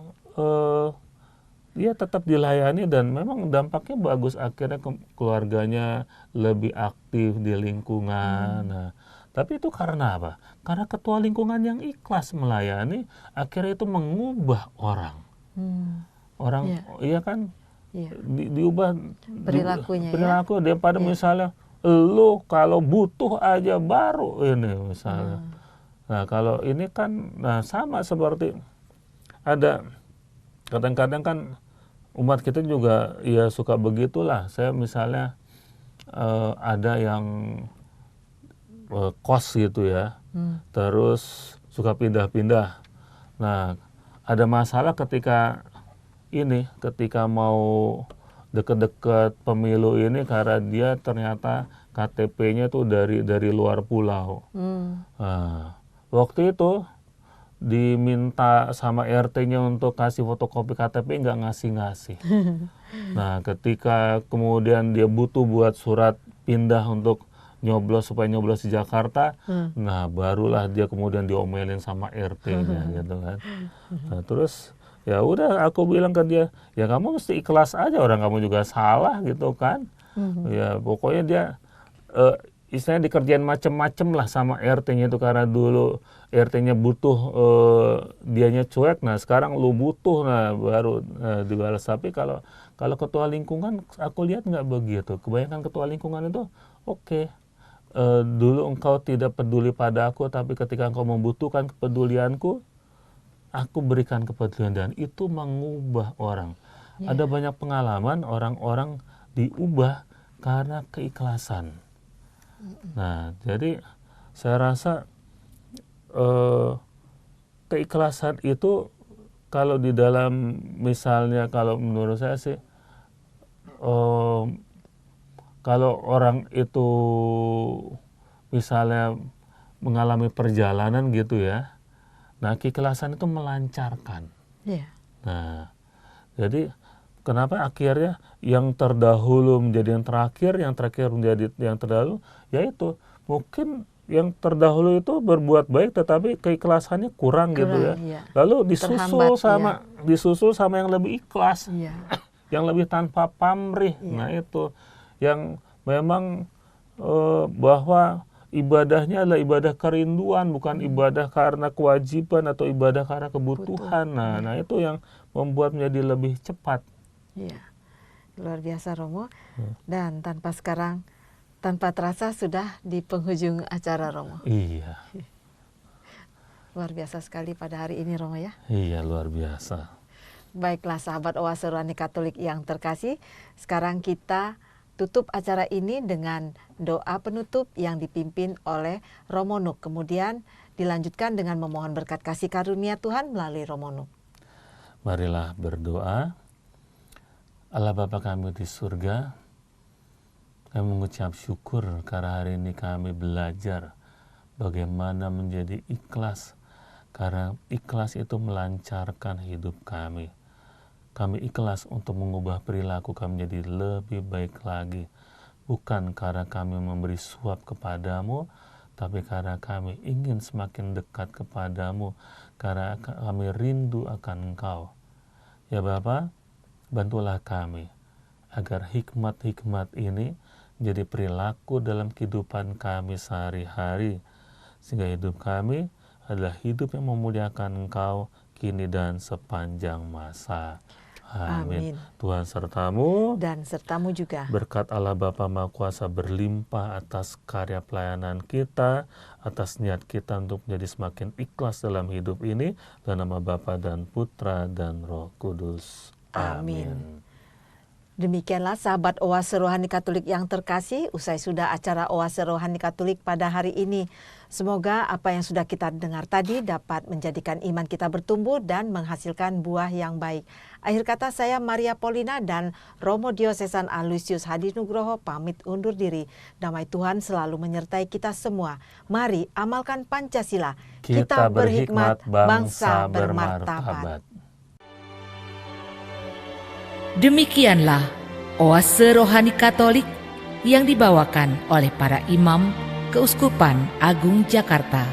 dia tetap dilayani dan memang dampaknya bagus. Akhirnya keluarganya lebih aktif di lingkungan. Nah, tapi itu karena apa? Karena ketua lingkungan yang ikhlas melayani, akhirnya itu mengubah orang. Iya kan? Diubah perilakunya. Perilaku daripada misalnya lu kalau butuh aja baru ini misalnya. Nah, kalau ini kan sama seperti ada kadang-kadang kan umat kita juga ya suka begitulah. Saya misalnya ada yang kos gitu ya, terus suka pindah-pindah. Nah, ada masalah ketika mau deket-deket pemilu ini karena dia ternyata KTP-nya tuh dari luar pulau. Nah, waktu itu diminta sama RT-nya untuk kasih fotokopi KTP, nggak ngasih. Nah, ketika kemudian dia butuh buat surat pindah untuk supaya nyoblos di Jakarta. Nah, barulah dia kemudian diomelin sama RT-nya gitu kan. Nah, terus ya udah aku bilang ke dia, ya kamu mesti ikhlas aja, orang kamu juga salah gitu kan. Ya pokoknya dia istilahnya dikerjain macem-macem lah sama RT-nya itu, karena dulu RT-nya butuh, dianya cuek, nah sekarang lu butuh, nah baru dibalas. Tapi kalau ketua lingkungan aku lihat nggak begitu. Kebanyakan ketua lingkungan itu oke. Dulu engkau tidak peduli pada aku, tapi ketika engkau membutuhkan kepedulianku, aku berikan kepedulian, dan itu mengubah orang. Ada banyak pengalaman orang-orang diubah karena keikhlasan. Nah, jadi saya rasa keikhlasan itu kalau di dalam, misalnya kalau menurut saya sih, kalau orang itu misalnya mengalami perjalanan gitu ya, nah keikhlasan itu melancarkan. Nah, jadi kenapa akhirnya yang terdahulu menjadi yang terakhir menjadi yang terdahulu, yaitu mungkin yang terdahulu itu berbuat baik tetapi keikhlasannya kurang gitu ya. Lalu disusul sama yang lebih ikhlas, yang lebih tanpa pamrih. Nah itu yang memang bahwa ibadahnya adalah ibadah kerinduan, bukan ibadah karena kewajiban atau ibadah karena kebutuhan. Nah itu yang membuat menjadi lebih cepat. Iya, luar biasa Romo. Dan tanpa terasa sudah di penghujung acara Romo. Iya. Luar biasa sekali pada hari ini Romo ya. Iya, luar biasa. Baiklah sahabat Oase Rohani Katolik yang terkasih, sekarang kita tutup acara ini dengan doa penutup yang dipimpin oleh Romo Nuk. Kemudian dilanjutkan dengan memohon berkat kasih karunia Tuhan melalui Romo Nuk. Marilah berdoa. Allah Bapa kami di surga, kami mengucap syukur karena hari ini kami belajar bagaimana menjadi ikhlas, karena ikhlas itu melancarkan hidup kami. Kami ikhlas untuk mengubah perilaku kami menjadi lebih baik lagi, bukan karena kami memberi suap kepadamu, tapi karena kami ingin semakin dekat kepadamu, karena kami rindu akan Engkau. Ya Bapa, bantulah kami agar hikmat-hikmat ini menjadi perilaku dalam kehidupan kami sehari-hari, sehingga hidup kami adalah hidup yang memuliakan Engkau kini dan sepanjang masa. Amin. Tuhan sertamu dan sertamu juga. Berkat Allah Bapa Maha Kuasa berlimpah atas karya pelayanan kita, atas niat kita untuk menjadi semakin ikhlas dalam hidup ini, dalam nama Bapa dan Putra dan Roh Kudus. Amin. Demikianlah sahabat Oase Rohani Katolik yang terkasih, usai sudah acara Oase Rohani Katolik pada hari ini. Semoga apa yang sudah kita dengar tadi dapat menjadikan iman kita bertumbuh dan menghasilkan buah yang baik. Akhir kata saya Maria Paulina dan Romo Diosesan Aloysius Hadi Nugroho pamit undur diri. Damai Tuhan selalu menyertai kita semua. Mari amalkan Pancasila. Kita berhikmat, bangsa bermartabat. Demikianlah Oase Rohani Katolik yang dibawakan oleh para imam Keuskupan Agung Jakarta.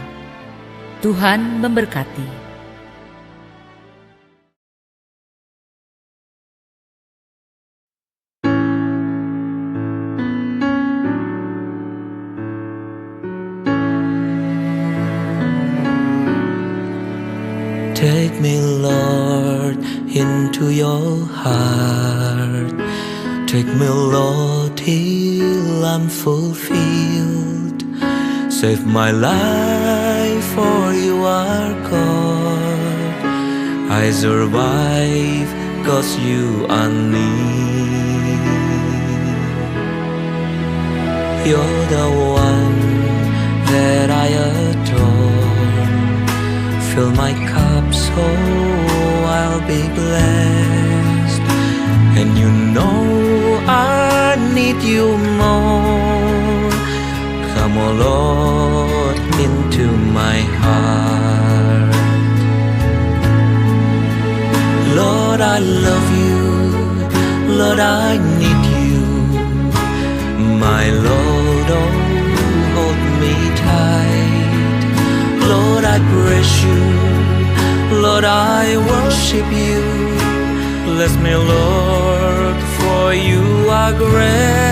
Tuhan memberkati. Take me, Lord, into your heart. Take me, Lord, till I'm fulfilled. Save my life, for you are God. I survive, 'cause you are near. You're the one that I adore. Fill my cup so I'll be blessed. And you know I need you more. Come, O Lord, into my heart. Lord, I love you. Lord, I need you. My Lord, oh me tight. Lord, I praise you. Lord, I worship you. Bless me, Lord, for you are great.